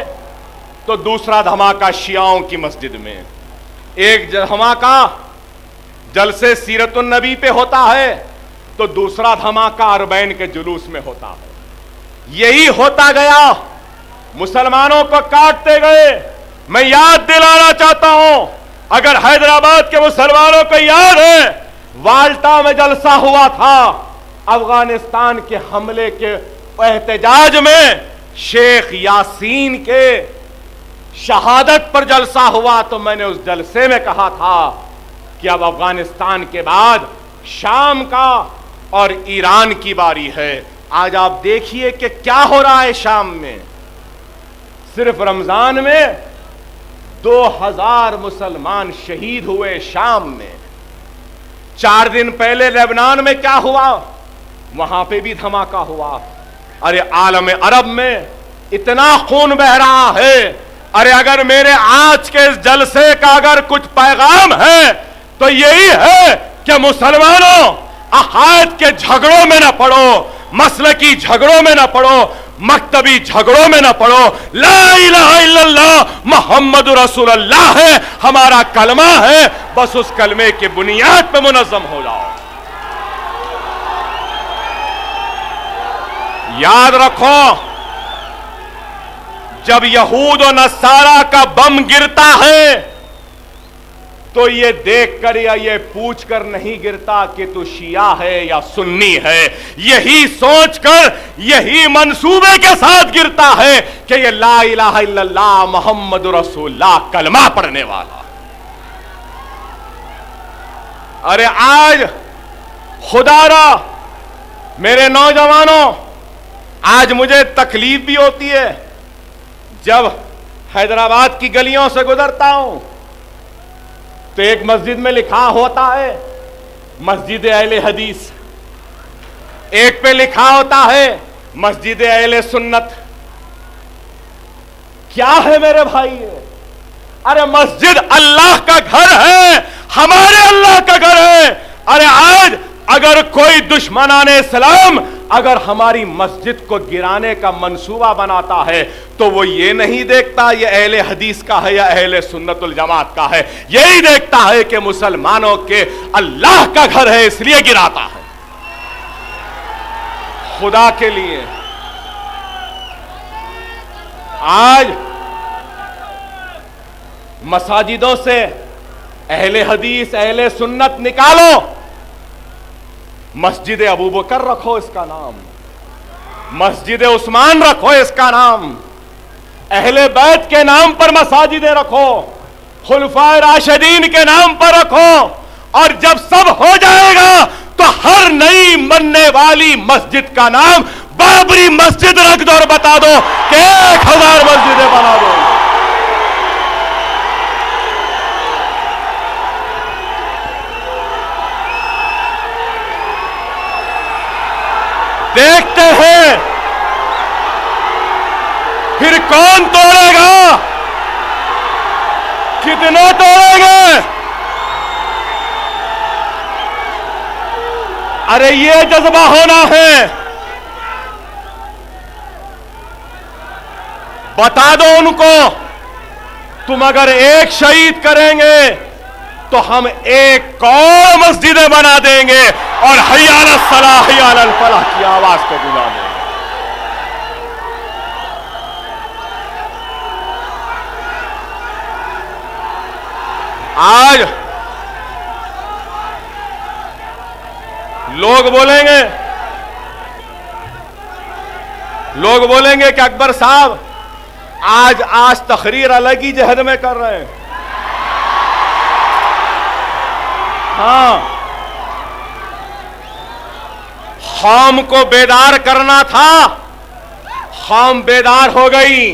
तो दूसरा धमाका शियाओं की मस्जिद में। एक धमाका जलसे सीरतुन नबी पे होता है तो दूसरा धमाका अरबैन के जुलूस में होता है। यही होता गया, मुसलमानों को काटते गए। मैं याद दिलाना चाहता हूं, अगर हैदराबाद के मुसलमानों को याद है, वाल्टा में जलसा हुआ था अफगानिस्तान के हमले के एहतजाज में, शेख यासीन के शहादत पर जलसा हुआ, तो मैंने उस जलसे में कहा था कि अब अफगानिस्तान के बाद शाम का और ईरान की बारी है। आज आप देखिए कि क्या हो रहा है शाम में। सिर्फ रमजान में 2000 मुसलमान शहीद हुए शाम में। 4 दिन पहले लेबनान में क्या हुआ, वहां पे भी धमाका हुआ। अरे आलम अरब में इतना खून बह रहा है। अरे अगर मेरे आज के इस जलसे का अगर कुछ पैगाम है तो यही है कि मुसलमानों, अकायद के झगड़ों में न पड़ो, मसलकी झगड़ों में न पड़ो, मकतबी झगड़ों में न पड़ो। ला इलाहा इल्लल्लाह मोहम्मद रसूलुल्लाह है हमारा कलमा है, बस उस कलमे की बुनियाद पे मुनज़्ज़म हो जाओ। याद रखो, जब यहूद और नसारा का बम गिरता है तो ये देखकर या ये पूछकर नहीं गिरता कि तू शिया है या सुन्नी है। यही सोचकर, यही मंसूबे के साथ गिरता है कि ये ला इलाहा इल्लल्लाह मोहम्मद रसूलुल्लाह कलमा पढ़ने वाला। अरे आज खुदारा मेरे नौजवानों, आज मुझे तकलीफ भी होती है जब हैदराबाद की गलियों से गुजरता हूं तो एक मस्जिद में लिखा होता है मस्जिद अहले हदीस, एक पे लिखा होता है मस्जिद अहले सुन्नत। क्या है मेरे भाई? अरे मस्जिद अल्लाह का घर है, हमारे अल्लाह का घर है। अरे आज अगर कोई दुश्मनाने इस्लाम अगर हमारी मस्जिद को गिराने का मंसूबा बनाता है तो वो ये नहीं देखता ये अहले हदीस का है या अहले सुन्नतुल जमात का है, यही देखता है कि मुसलमानों के अल्लाह का घर है इसलिए गिराता है। खुदा के लिए आज मसाजिदों से अहले हदीस, अहले सुन्नत निकालो, मस्जिद अबू बकर रखो इसका नाम, मस्जिद उस्मान रखो इसका नाम, अहले बैत के नाम पर मसाजिदें रखो, खुलफाए राशिदीन के नाम पर रखो। और जब सब हो जाएगा तो हर नई बनने वाली मस्जिद का नाम बाबरी मस्जिद रख दो और बता दो कि 1000 मस्जिदें बना दो। देखते हैं फिर कौन तोड़ेगा, कितने तोड़ेंगे। अरे ये जज्बा होना है। बता दो उनको, तुम अगर एक शहीद करेंगे तो हम एक और मस्जिदें बना देंगे और हय्या अलस सलाह हय्या अलल फलाह की आवाज को बुला देंगे। आज लोग बोलेंगे कि अकबर साहब आज तकरीर अलग ही जहद में कर रहे हैं। हाँ, कौम को बेदार करना था, कौम बेदार हो गई।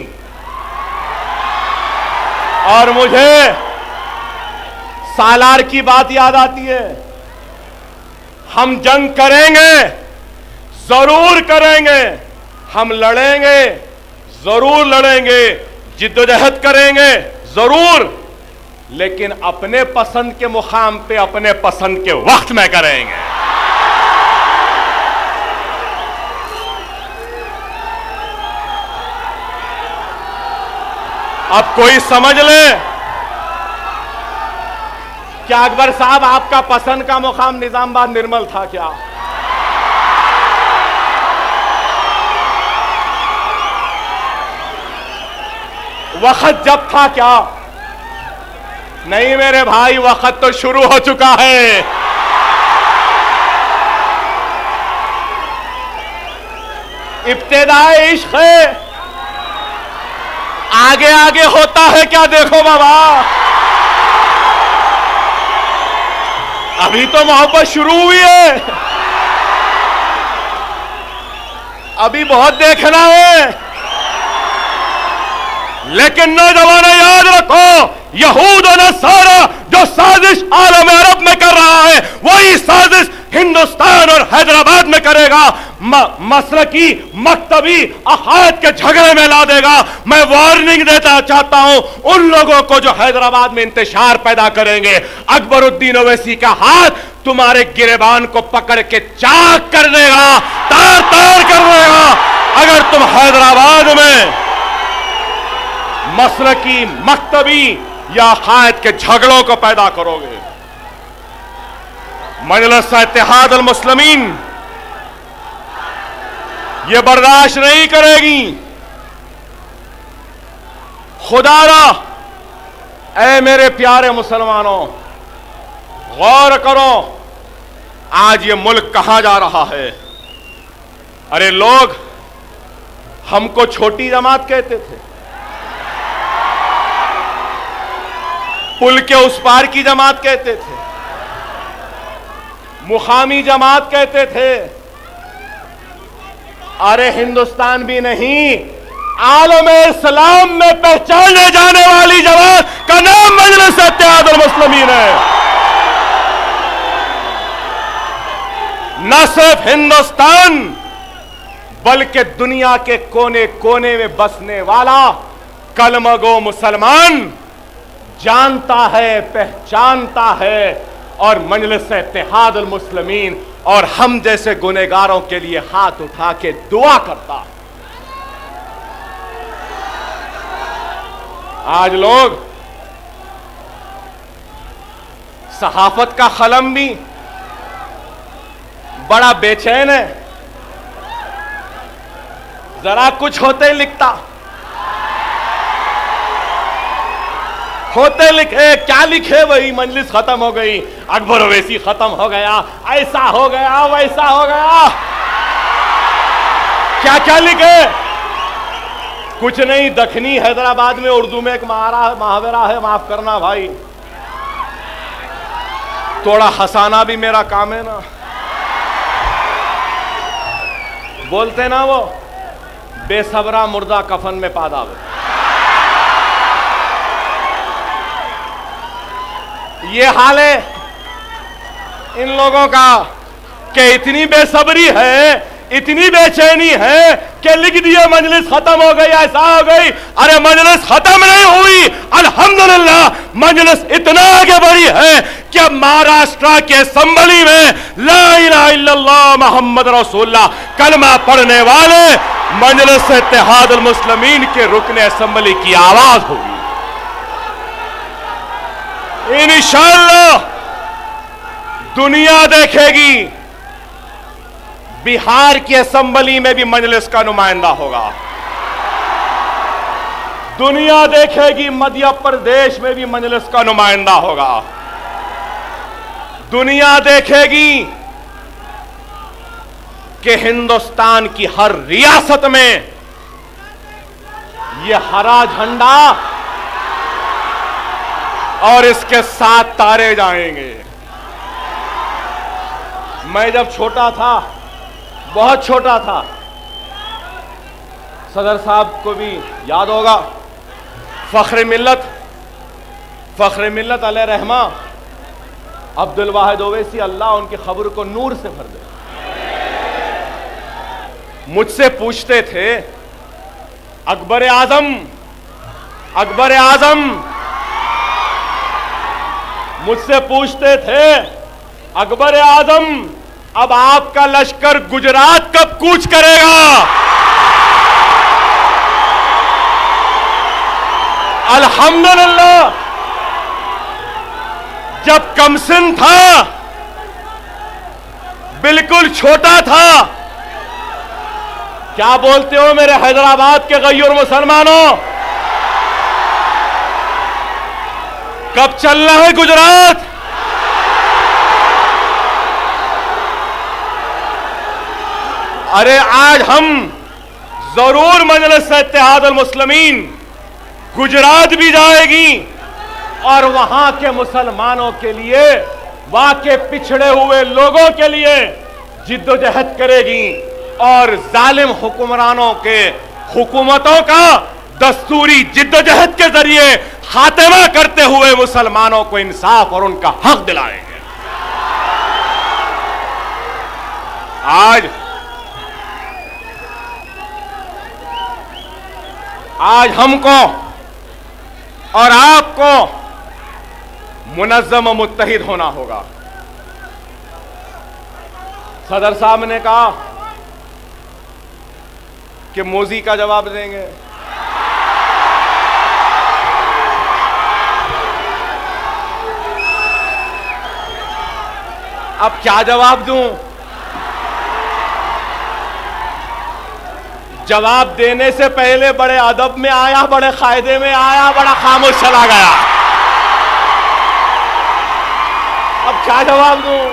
और मुझे सालार की बात याद आती है। हम जंग करेंगे, जरूर करेंगे, हम लड़ेंगे, जरूर लड़ेंगे, जिद्दोजहद करेंगे जरूर, लेकिन अपने पसंद के मुकाम पे अपने पसंद के वक्त में करेंगे। अब कोई समझ ले, क्या अकबर साहब आपका पसंद का मुकाम निजामाबाद निर्मल था क्या? वक्त जब था क्या? नहीं मेरे भाई, वक्त तो शुरू हो चुका है। इब्तिदाए इश्क है, आगे आगे होता है क्या देखो बाबा। अभी तो मोहब्बत शुरू हुई है, अभी बहुत देखना है। लेकिन नौजवान याद रखो, यहूद और नसारा जो साजिश आलम अरब में कर रहा है, वही साजिश हिंदुस्तान और हैदराबाद में करेगा। मसलकी मकतबी अकायद के झगड़े में ला देगा। मैं वार्निंग देता चाहता हूं उन लोगों को जो हैदराबाद में इंतशार पैदा करेंगे। अकबरुद्दीन ओवैसी का हाथ तुम्हारे गिरेबान को पकड़ के चाक कर देगा, तार तार कर देगा, अगर तुम हैदराबाद में मसलकी मकतबी या अकायद के झगड़ों को पैदा करोगे। मजलिस इत्तेहाद अल मुस्लिमीन ये बर्दाश्त नहीं करेगी। खुदारा, ऐ मेरे प्यारे मुसलमानों, गौर करो आज ये मुल्क कहां जा रहा है। अरे लोग हमको छोटी जमात कहते थे, पुल के उस पार की जमात कहते थे, मुकामी जमात कहते थे। अरे हिंदुस्तान भी नहीं, आलम इस्लाम में पहचाने जाने वाली जमात का नाम मजलिस इत्तेहाद अल मुस्लिमीन है। न सिर्फ हिंदुस्तान बल्कि दुनिया के कोने कोने में बसने वाला कलमगो मुसलमान जानता है, पहचानता है और मजलिस इत्तेहाद अल मुस्लिमीन और हम जैसे गुनहगारों के लिए हाथ उठा के दुआ करता। आज लोग सहाफत का कलम भी बड़ा बेचैन है, जरा कुछ होते ही लिखता, होते लिखे क्या लिखे, वही मजलिस खत्म हो गई, अकबर ओवैसी खत्म हो गया, ऐसा हो गया, वैसा हो गया, क्या क्या लिखे। कुछ नहीं, दखनी हैदराबाद में उर्दू में एक मुहावरा है, माफ करना भाई, थोड़ा हंसाना भी मेरा काम है ना। बोलते ना वो, बेसबरा मुर्दा कफन में पा दावे। ये हाल है इन लोगों का कि इतनी बेसब्री है, इतनी बेचैनी है कि लिख दिया मजलिस खत्म हो गई, ऐसा हो गई। अरे मजलिस खत्म नहीं हुई, अल्हम्दुलिल्लाह मजलिस इतना आगे बढ़ी है कि अब महाराष्ट्र के संभली में ला इलाहा इल्लल्लाह मोहम्मद रसूलुल्लाह कलमा पढ़ने वाले मजलिस इत्तेहाद अल मुस्लिमीन के रुकने असेंबली की आवाज होगी। इंशाअल्लाह दुनिया देखेगी, बिहार की असेंबली में भी मजलिस का नुमाइंदा होगा। दुनिया देखेगी, मध्य प्रदेश में भी मजलिस का नुमाइंदा होगा। दुनिया देखेगी कि हिंदुस्तान की हर रियासत में यह हरा झंडा और इसके 7 तारे जाएंगे। मैं जब छोटा था, बहुत छोटा था, सदर साहब को भी याद होगा, फख्र मिल्लत अलैहि रहमा अब्दुल वाहिद ओवैसी, अल्लाह उनकी खबर को नूर से भर दे, मुझसे पूछते थे अकबर आजम मुझसे पूछते थे, अकबर आजम अब आपका लश्कर गुजरात कब कूच करेगा? अल्हम्दुलिल्लाह, जब कमसिन था, बिल्कुल छोटा था, क्या बोलते हो मेरे हैदराबाद के गय्यूर मुसलमानों, कब चलना है गुजरात? अरे आज हम जरूर मजलिस इत्तेहादुल मुस्लिमीन गुजरात भी जाएगी और वहां के मुसलमानों के लिए, वहां के पिछड़े हुए लोगों के लिए जिद्दोजहद करेगी और जालिम हुक्मरानों के हुकूमतों का दस्तूरी जिद्दोजहद के जरिए खात्मा करते हुए मुसलमानों को इंसाफ और उनका हक दिलाएंगे। आज हमको और आपको मुनज़्ज़म मुत्तहिद होना होगा। सदर साहब ने कहा कि मोदी का जवाब देंगे। अब क्या जवाब दूं? जवाब देने से पहले बड़े अदब में आया, बड़े कायदे में आया, बड़ा खामोश चला गया। अब क्या जवाब दूं?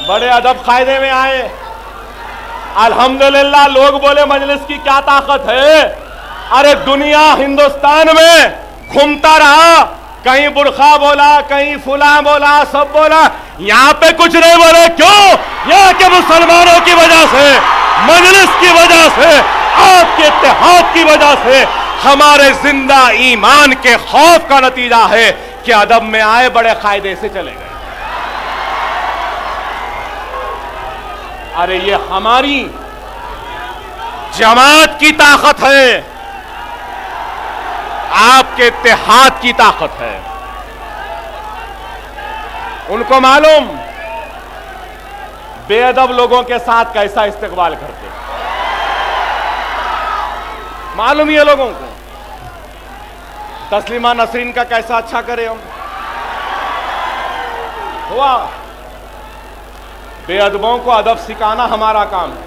बड़े अदब कायदे में आए। अल्हम्दुलिल्लाह, लोग बोले मजलिस की क्या ताकत है। अरे दुनिया हिंदुस्तान में घूमता रहा, कहीं बुरखा बोला, कहीं फुला बोला, सब बोला, यहां पे कुछ नहीं बोले। क्यों? यहां के मुसलमानों की वजह से, मजलिस की वजह से, आपके इत्तेहाद की वजह से, हमारे जिंदा ईमान के खौफ का नतीजा है कि अदब में आए, बड़े कायदे से चले गए। अरे ये हमारी जमात की ताकत है, आपके इत्तेहाद की ताकत है। उनको मालूम बेअदब लोगों के साथ कैसा इस्तेकबाल करते, मालूम ये लोगों को। तस्लीमा नसरीन का कैसा अच्छा करे हम। हुआ बेअदबों को अदब सिखाना हमारा काम है।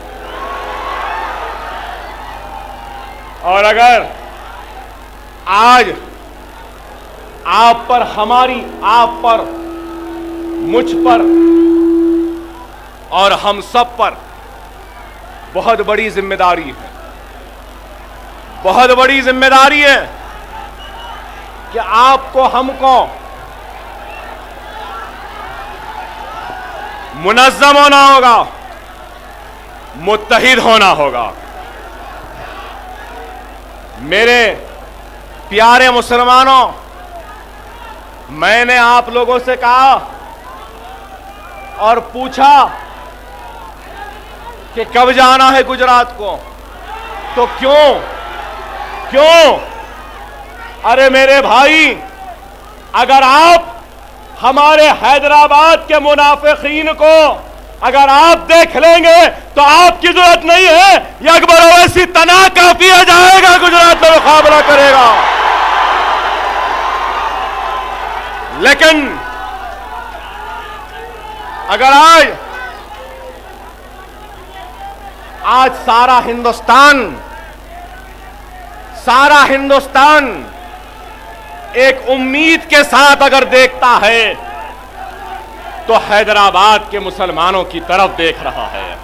और अगर आज आप पर, हमारी, आप पर, मुझ पर और हम सब पर बहुत बड़ी जिम्मेदारी है, बहुत बड़ी जिम्मेदारी है कि आपको, हमको मुनज़्ज़म होना होगा, मुत्तहिद होना होगा। मेरे प्यारे मुसलमानों, मैंने आप लोगों से कहा और पूछा कि कब जाना है गुजरात को, तो क्यों? अरे मेरे भाई, अगर आप हमारे हैदराबाद के मुनाफिकीन को अगर आप देख लेंगे तो आपकी जरूरत नहीं है, ये अकबर ओवैसी तना काफी आ जाएगा, गुजरात में मुकाबला करेगा। लेकिन अगर आज सारा हिंदुस्तान एक उम्मीद के साथ अगर देखता है तो हैदराबाद के मुसलमानों की तरफ देख रहा है।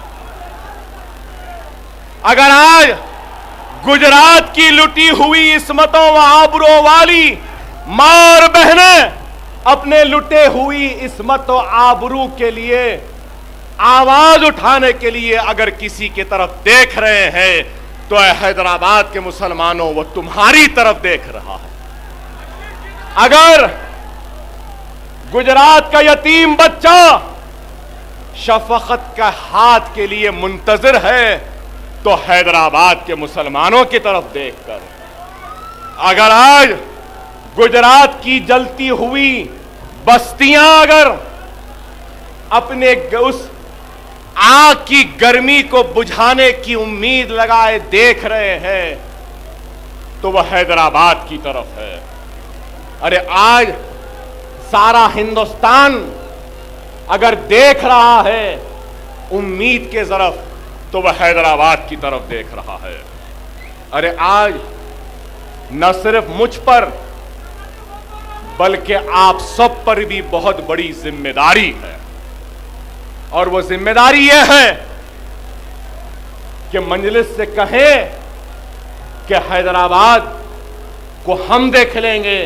अगर आज गुजरात की लुटी हुई इस्मतों व आबरों वाली मां और बहनें अपने लुटे हुई इस्मत व आबरू के लिए आवाज उठाने के लिए अगर किसी की तरफ देख रहे हैं तो हैदराबाद के मुसलमानों, वो तुम्हारी तरफ देख रहा है। अगर गुजरात का यतीम बच्चा शफकत का हाथ के लिए मुंतजर है तो हैदराबाद के मुसलमानों की तरफ देखकर, अगर आज गुजरात की जलती हुई बस्तियां अगर अपने उस आग की गर्मी को बुझाने की उम्मीद लगाए देख रहे हैं तो वह हैदराबाद की तरफ है। अरे आज सारा हिंदुस्तान अगर देख रहा है उम्मीद के तरफ तो वह हैदराबाद की तरफ देख रहा है। अरे आज न सिर्फ मुझ पर बल्कि आप सब पर भी बहुत बड़ी जिम्मेदारी है, और वो जिम्मेदारी यह है कि मजलिस से कहें कि हैदराबाद को हम देख लेंगे,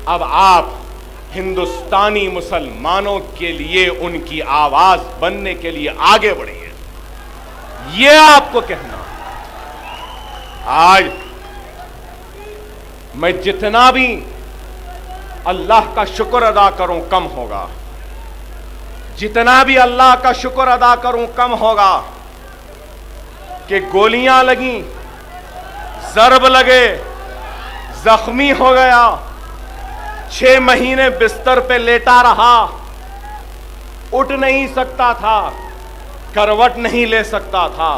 अब आप हिंदुस्तानी मुसलमानों के लिए उनकी आवाज बनने के लिए आगे बढ़िए, ये आपको कहना। आज मैं जितना भी अल्लाह का शुक्र अदा करूं कम होगा, जितना भी अल्लाह का शुक्र अदा करूं कम होगा कि गोलियां लगी, जरब लगे, जख्मी हो गया, 6 महीने बिस्तर पे लेटा रहा, उठ नहीं सकता था, करवट नहीं ले सकता था,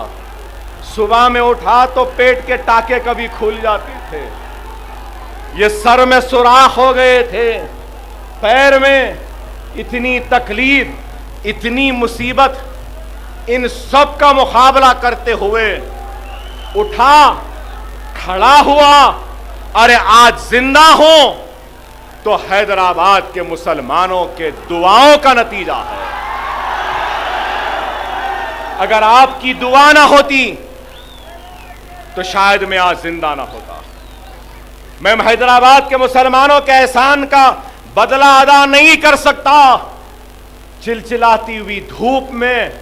सुबह में उठा तो पेट के टाके कभी खुल जाते थे, ये सर में सुराख हो गए थे, पैर में इतनी तकलीफ, इतनी मुसीबत, इन सब का मुकाबला करते हुए उठा, खड़ा हुआ, अरे आज जिंदा हो तो हैदराबाद के मुसलमानों के दुआओं का नतीजा है। अगर आपकी दुआ ना होती तो शायद मैं आज जिंदा ना होता। मैं हैदराबाद के मुसलमानों के एहसान का बदला अदा नहीं कर सकता। चिलचिलाती हुई धूप में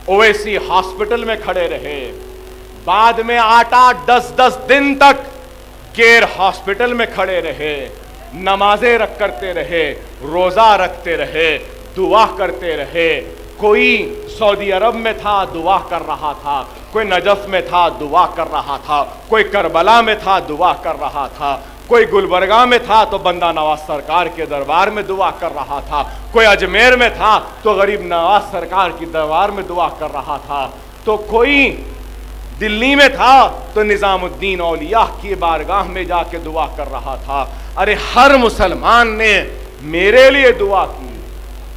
ओवैसी हॉस्पिटल में खड़े रहे, बाद में 8-8, 10-10 दिन तक केयर हॉस्पिटल में खड़े रहे, नमाजें रख करते रहे, रोजा रखते रहे, दुआ करते रहे। कोई सऊदी अरब में था, दुआ कर रहा था, कोई नजफ में था, दुआ कर रहा था, कोई करबला में था, दुआ कर रहा था, कोई गुलबर्गा में था तो बंदा नवाज सरकार के दरबार में दुआ कर रहा था, कोई अजमेर में था तो गरीब नवाज सरकार की दरबार में दुआ कर रहा था, तो कोई दिल्ली में था तो निजामुद्दीन औलिया की बारगाह में जाके दुआ कर रहा था। अरे हर मुसलमान ने मेरे लिए दुआ की,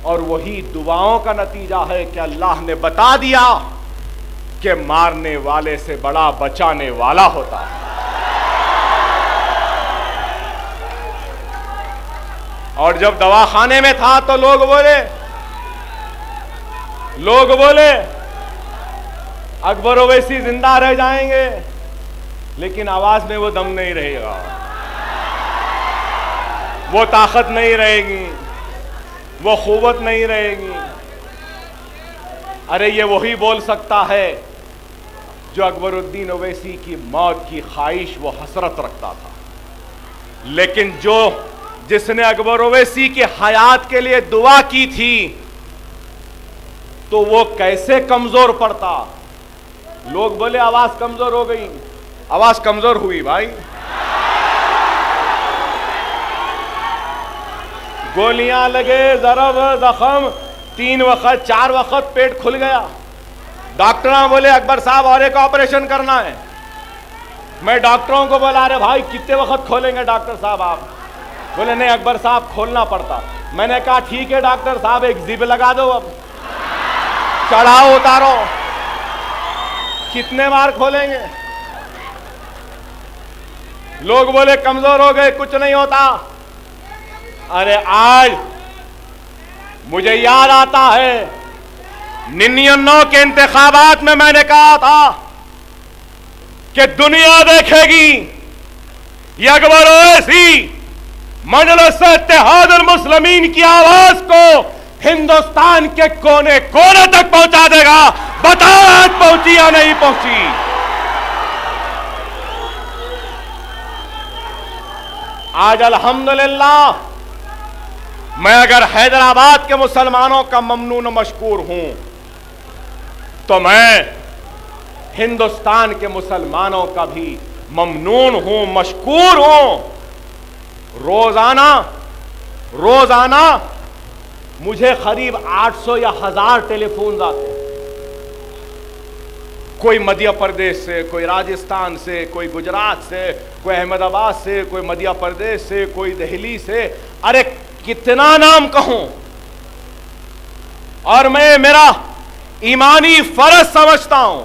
और वही दुआओं का नतीजा है कि अल्लाह ने बता दिया कि मारने वाले से बड़ा बचाने वाला होता है। और जब दवाखाने में था तो लोग बोले अकबर ओवैसी जिंदा रह जाएंगे, लेकिन आवाज में वो दम नहीं रहेगा, वो ताकत नहीं रहेगी, वो क़ुव्वत नहीं रहेगी। अरे ये वही बोल सकता है जो अकबरुद्दीन ओवैसी की मौत की ख्वाहिश, वो हसरत रखता था, लेकिन जिसने अकबर ओवैसी की हयात के लिए दुआ की थी तो वो कैसे कमजोर पड़ता। लोग बोले आवाज कमजोर हो गई, आवाज कमजोर हुई भाई। गोलियां लगे, जरब, जख्म, 3 वक्त 4 वक्त पेट खुल गया। डॉक्टर बोले अकबर साहब और एक ऑपरेशन करना है। मैं डॉक्टरों को बोला अरे भाई कितने वक्त खोलेंगे डॉक्टर साहब आप? बोले नहीं अकबर साहब खोलना पड़ता। मैंने कहा ठीक है डॉक्टर साहब एक जिप लगा दो, अब चढ़ाओ उतारो, कितने बार खोलेंगे? लोग बोले कमजोर हो गए, कुछ नहीं होता। अरे आज मुझे याद आता है 99 के इंतखाबात में मैंने कहा था कि दुनिया देखेगी ये अकबर ओवैसी मजलिस इत्तेहादुल मुस्लिमीन की आवाज को हिंदुस्तान के कोने कोने तक पहुंचा देगा। बताओ आज पहुंची या नहीं पहुंची? आज अल्हम्दुलिल्लाह मैं अगर हैदराबाद के मुसलमानों का ममनून मशकूर हूं तो मैं हिंदुस्तान के मुसलमानों का भी ममनून हूं, मशकूर हूं। रोजाना मुझे करीब 800 या 1000 टेलीफोन आते हैं। कोई मध्य प्रदेश से, कोई राजस्थान से, कोई गुजरात से, कोई अहमदाबाद से, कोई मध्य प्रदेश से, कोई दिल्ली से। अरे कितना नाम कहूं। और मैं मेरा ईमानी फर्ज समझता हूं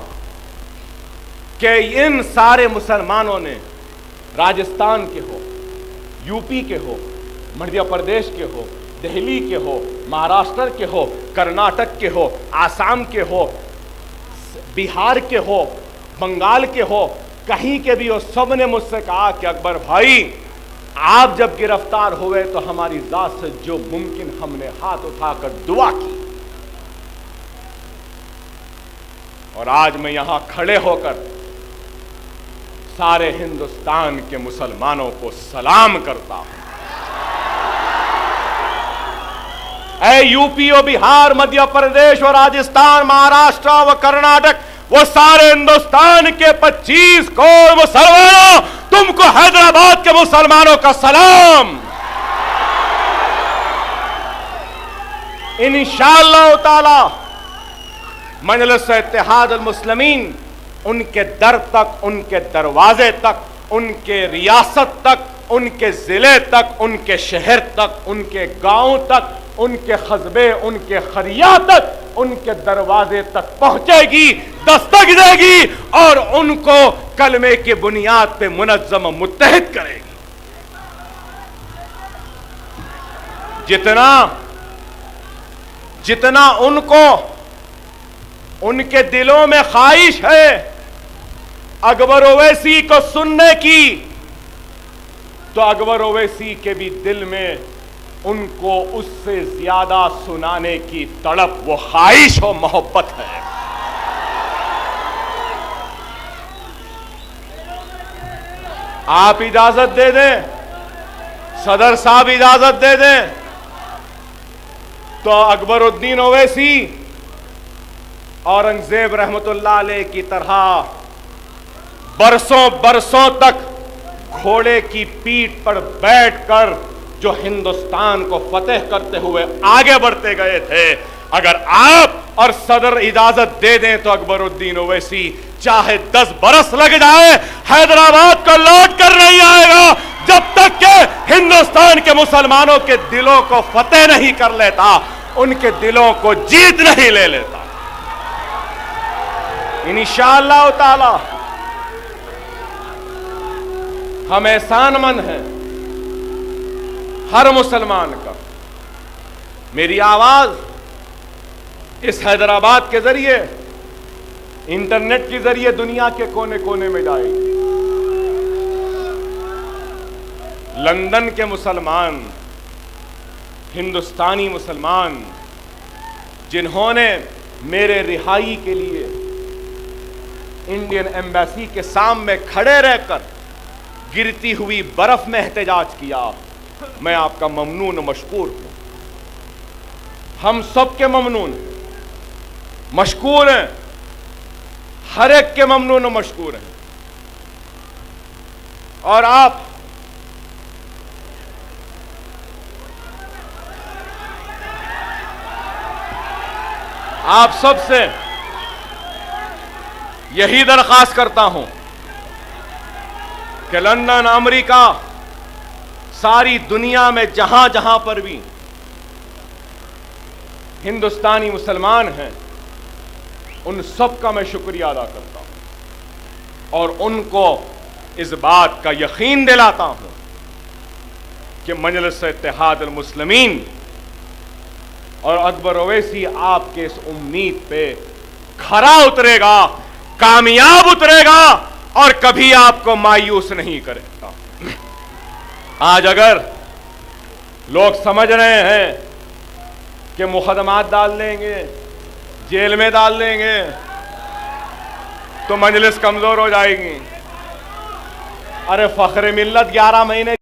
कि इन सारे मुसलमानों ने राजस्थान के हो, यूपी के हो, मध्य प्रदेश के हो, दिल्ली के हो, महाराष्ट्र के हो, कर्नाटक के हो, आसाम के हो, बिहार के हो, बंगाल के हो, कहीं के भी हो, सब ने मुझसे कहा कि अकबर भाई आप जब गिरफ्तार हुए तो हमारी जात से जो मुमकिन हमने हाथ उठाकर दुआ की। और आज मैं यहां खड़े होकर सारे हिंदुस्तान के मुसलमानों को सलाम करता हूं। ऐ यूपी और बिहार, मध्य प्रदेश और राजस्थान, महाराष्ट्र व कर्नाटक, वो सारे हिंदुस्तान के 25 करोड़ मुसलमानों, तुमको हैदराबाद के मुसलमानों का सलाम। इंशाअल्लाह ताला मजलिस इत्तेहाद मुस्लिमीन उनके दर तक, उनके दरवाजे तक, उनके रियासत तक, उनके जिले तक, उनके शहर तक, उनके गांव तक, उनके कस्बे, उनके खरिया तक, उनके दरवाजे तक पहुंचेगी, दस्तक देगी और उनको कलमे की बुनियाद पे मुनज़्ज़म मुत्तहिद करेगी। जितना उनको उनके दिलों में ख्वाहिश है अकबर ओवैसी को सुनने की, तो अकबर ओवैसी के भी दिल में उनको उससे ज्यादा सुनाने की तड़प, वो ख्वाहिश और मोहब्बत है। आप इजाजत दे दें, सदर साहब इजाजत दे दें, तो अकबरुद्दीन ओवैसी औरंगजेब रहमतुल्लाह अलैह की तरह बरसों बरसों तक घोड़े की पीठ पर बैठकर जो हिंदुस्तान को फतेह करते हुए आगे बढ़ते गए थे, अगर आप और सदर इजाजत दे दें तो अकबरुद्दीन ओवैसी चाहे 10 बरस लग जाए हैदराबाद को लौट कर नहीं आएगा जब तक के हिंदुस्तान के मुसलमानों के दिलों को फतेह नहीं कर लेता, उनके दिलों को जीत नहीं ले लेता। इंशाअल्लाह ताला हम एहसानमंद हैं हर मुसलमान का। मेरी आवाज इस हैदराबाद के जरिए, इंटरनेट के जरिए दुनिया के कोने कोने में जाएगी। लंदन के मुसलमान, हिंदुस्तानी मुसलमान, जिन्होंने मेरे रिहाई के लिए इंडियन एम्बेसी के सामने खड़े रहकर गिरती हुई बर्फ में एहतजाज किया, मैं आपका ममनून मशकूर हूं। हम सब के ममनून मशकूर हैं, हर एक के ममनून मशकूर हैं। और आप सबसे यही दरख्वास्त करता हूं कि लंदन, अमेरिका, सारी दुनिया में जहां जहां पर भी हिंदुस्तानी मुसलमान हैं, उन सब का मैं शुक्रिया अदा करता हूं और उनको इस बात का यकीन दिलाता हूं कि मजलिस इत्तेहाद मुस्लिमीन और अकबर ओवैसी आपके इस उम्मीद पे खरा उतरेगा, कामयाब उतरेगा और कभी आपको मायूस नहीं करेगा। आज अगर लोग समझ रहे हैं कि मुकदमात डाल देंगे, जेल में डाल देंगे, तो मजलिस कमजोर हो जाएगी। अरे फख्र मिल्लत 11 महीने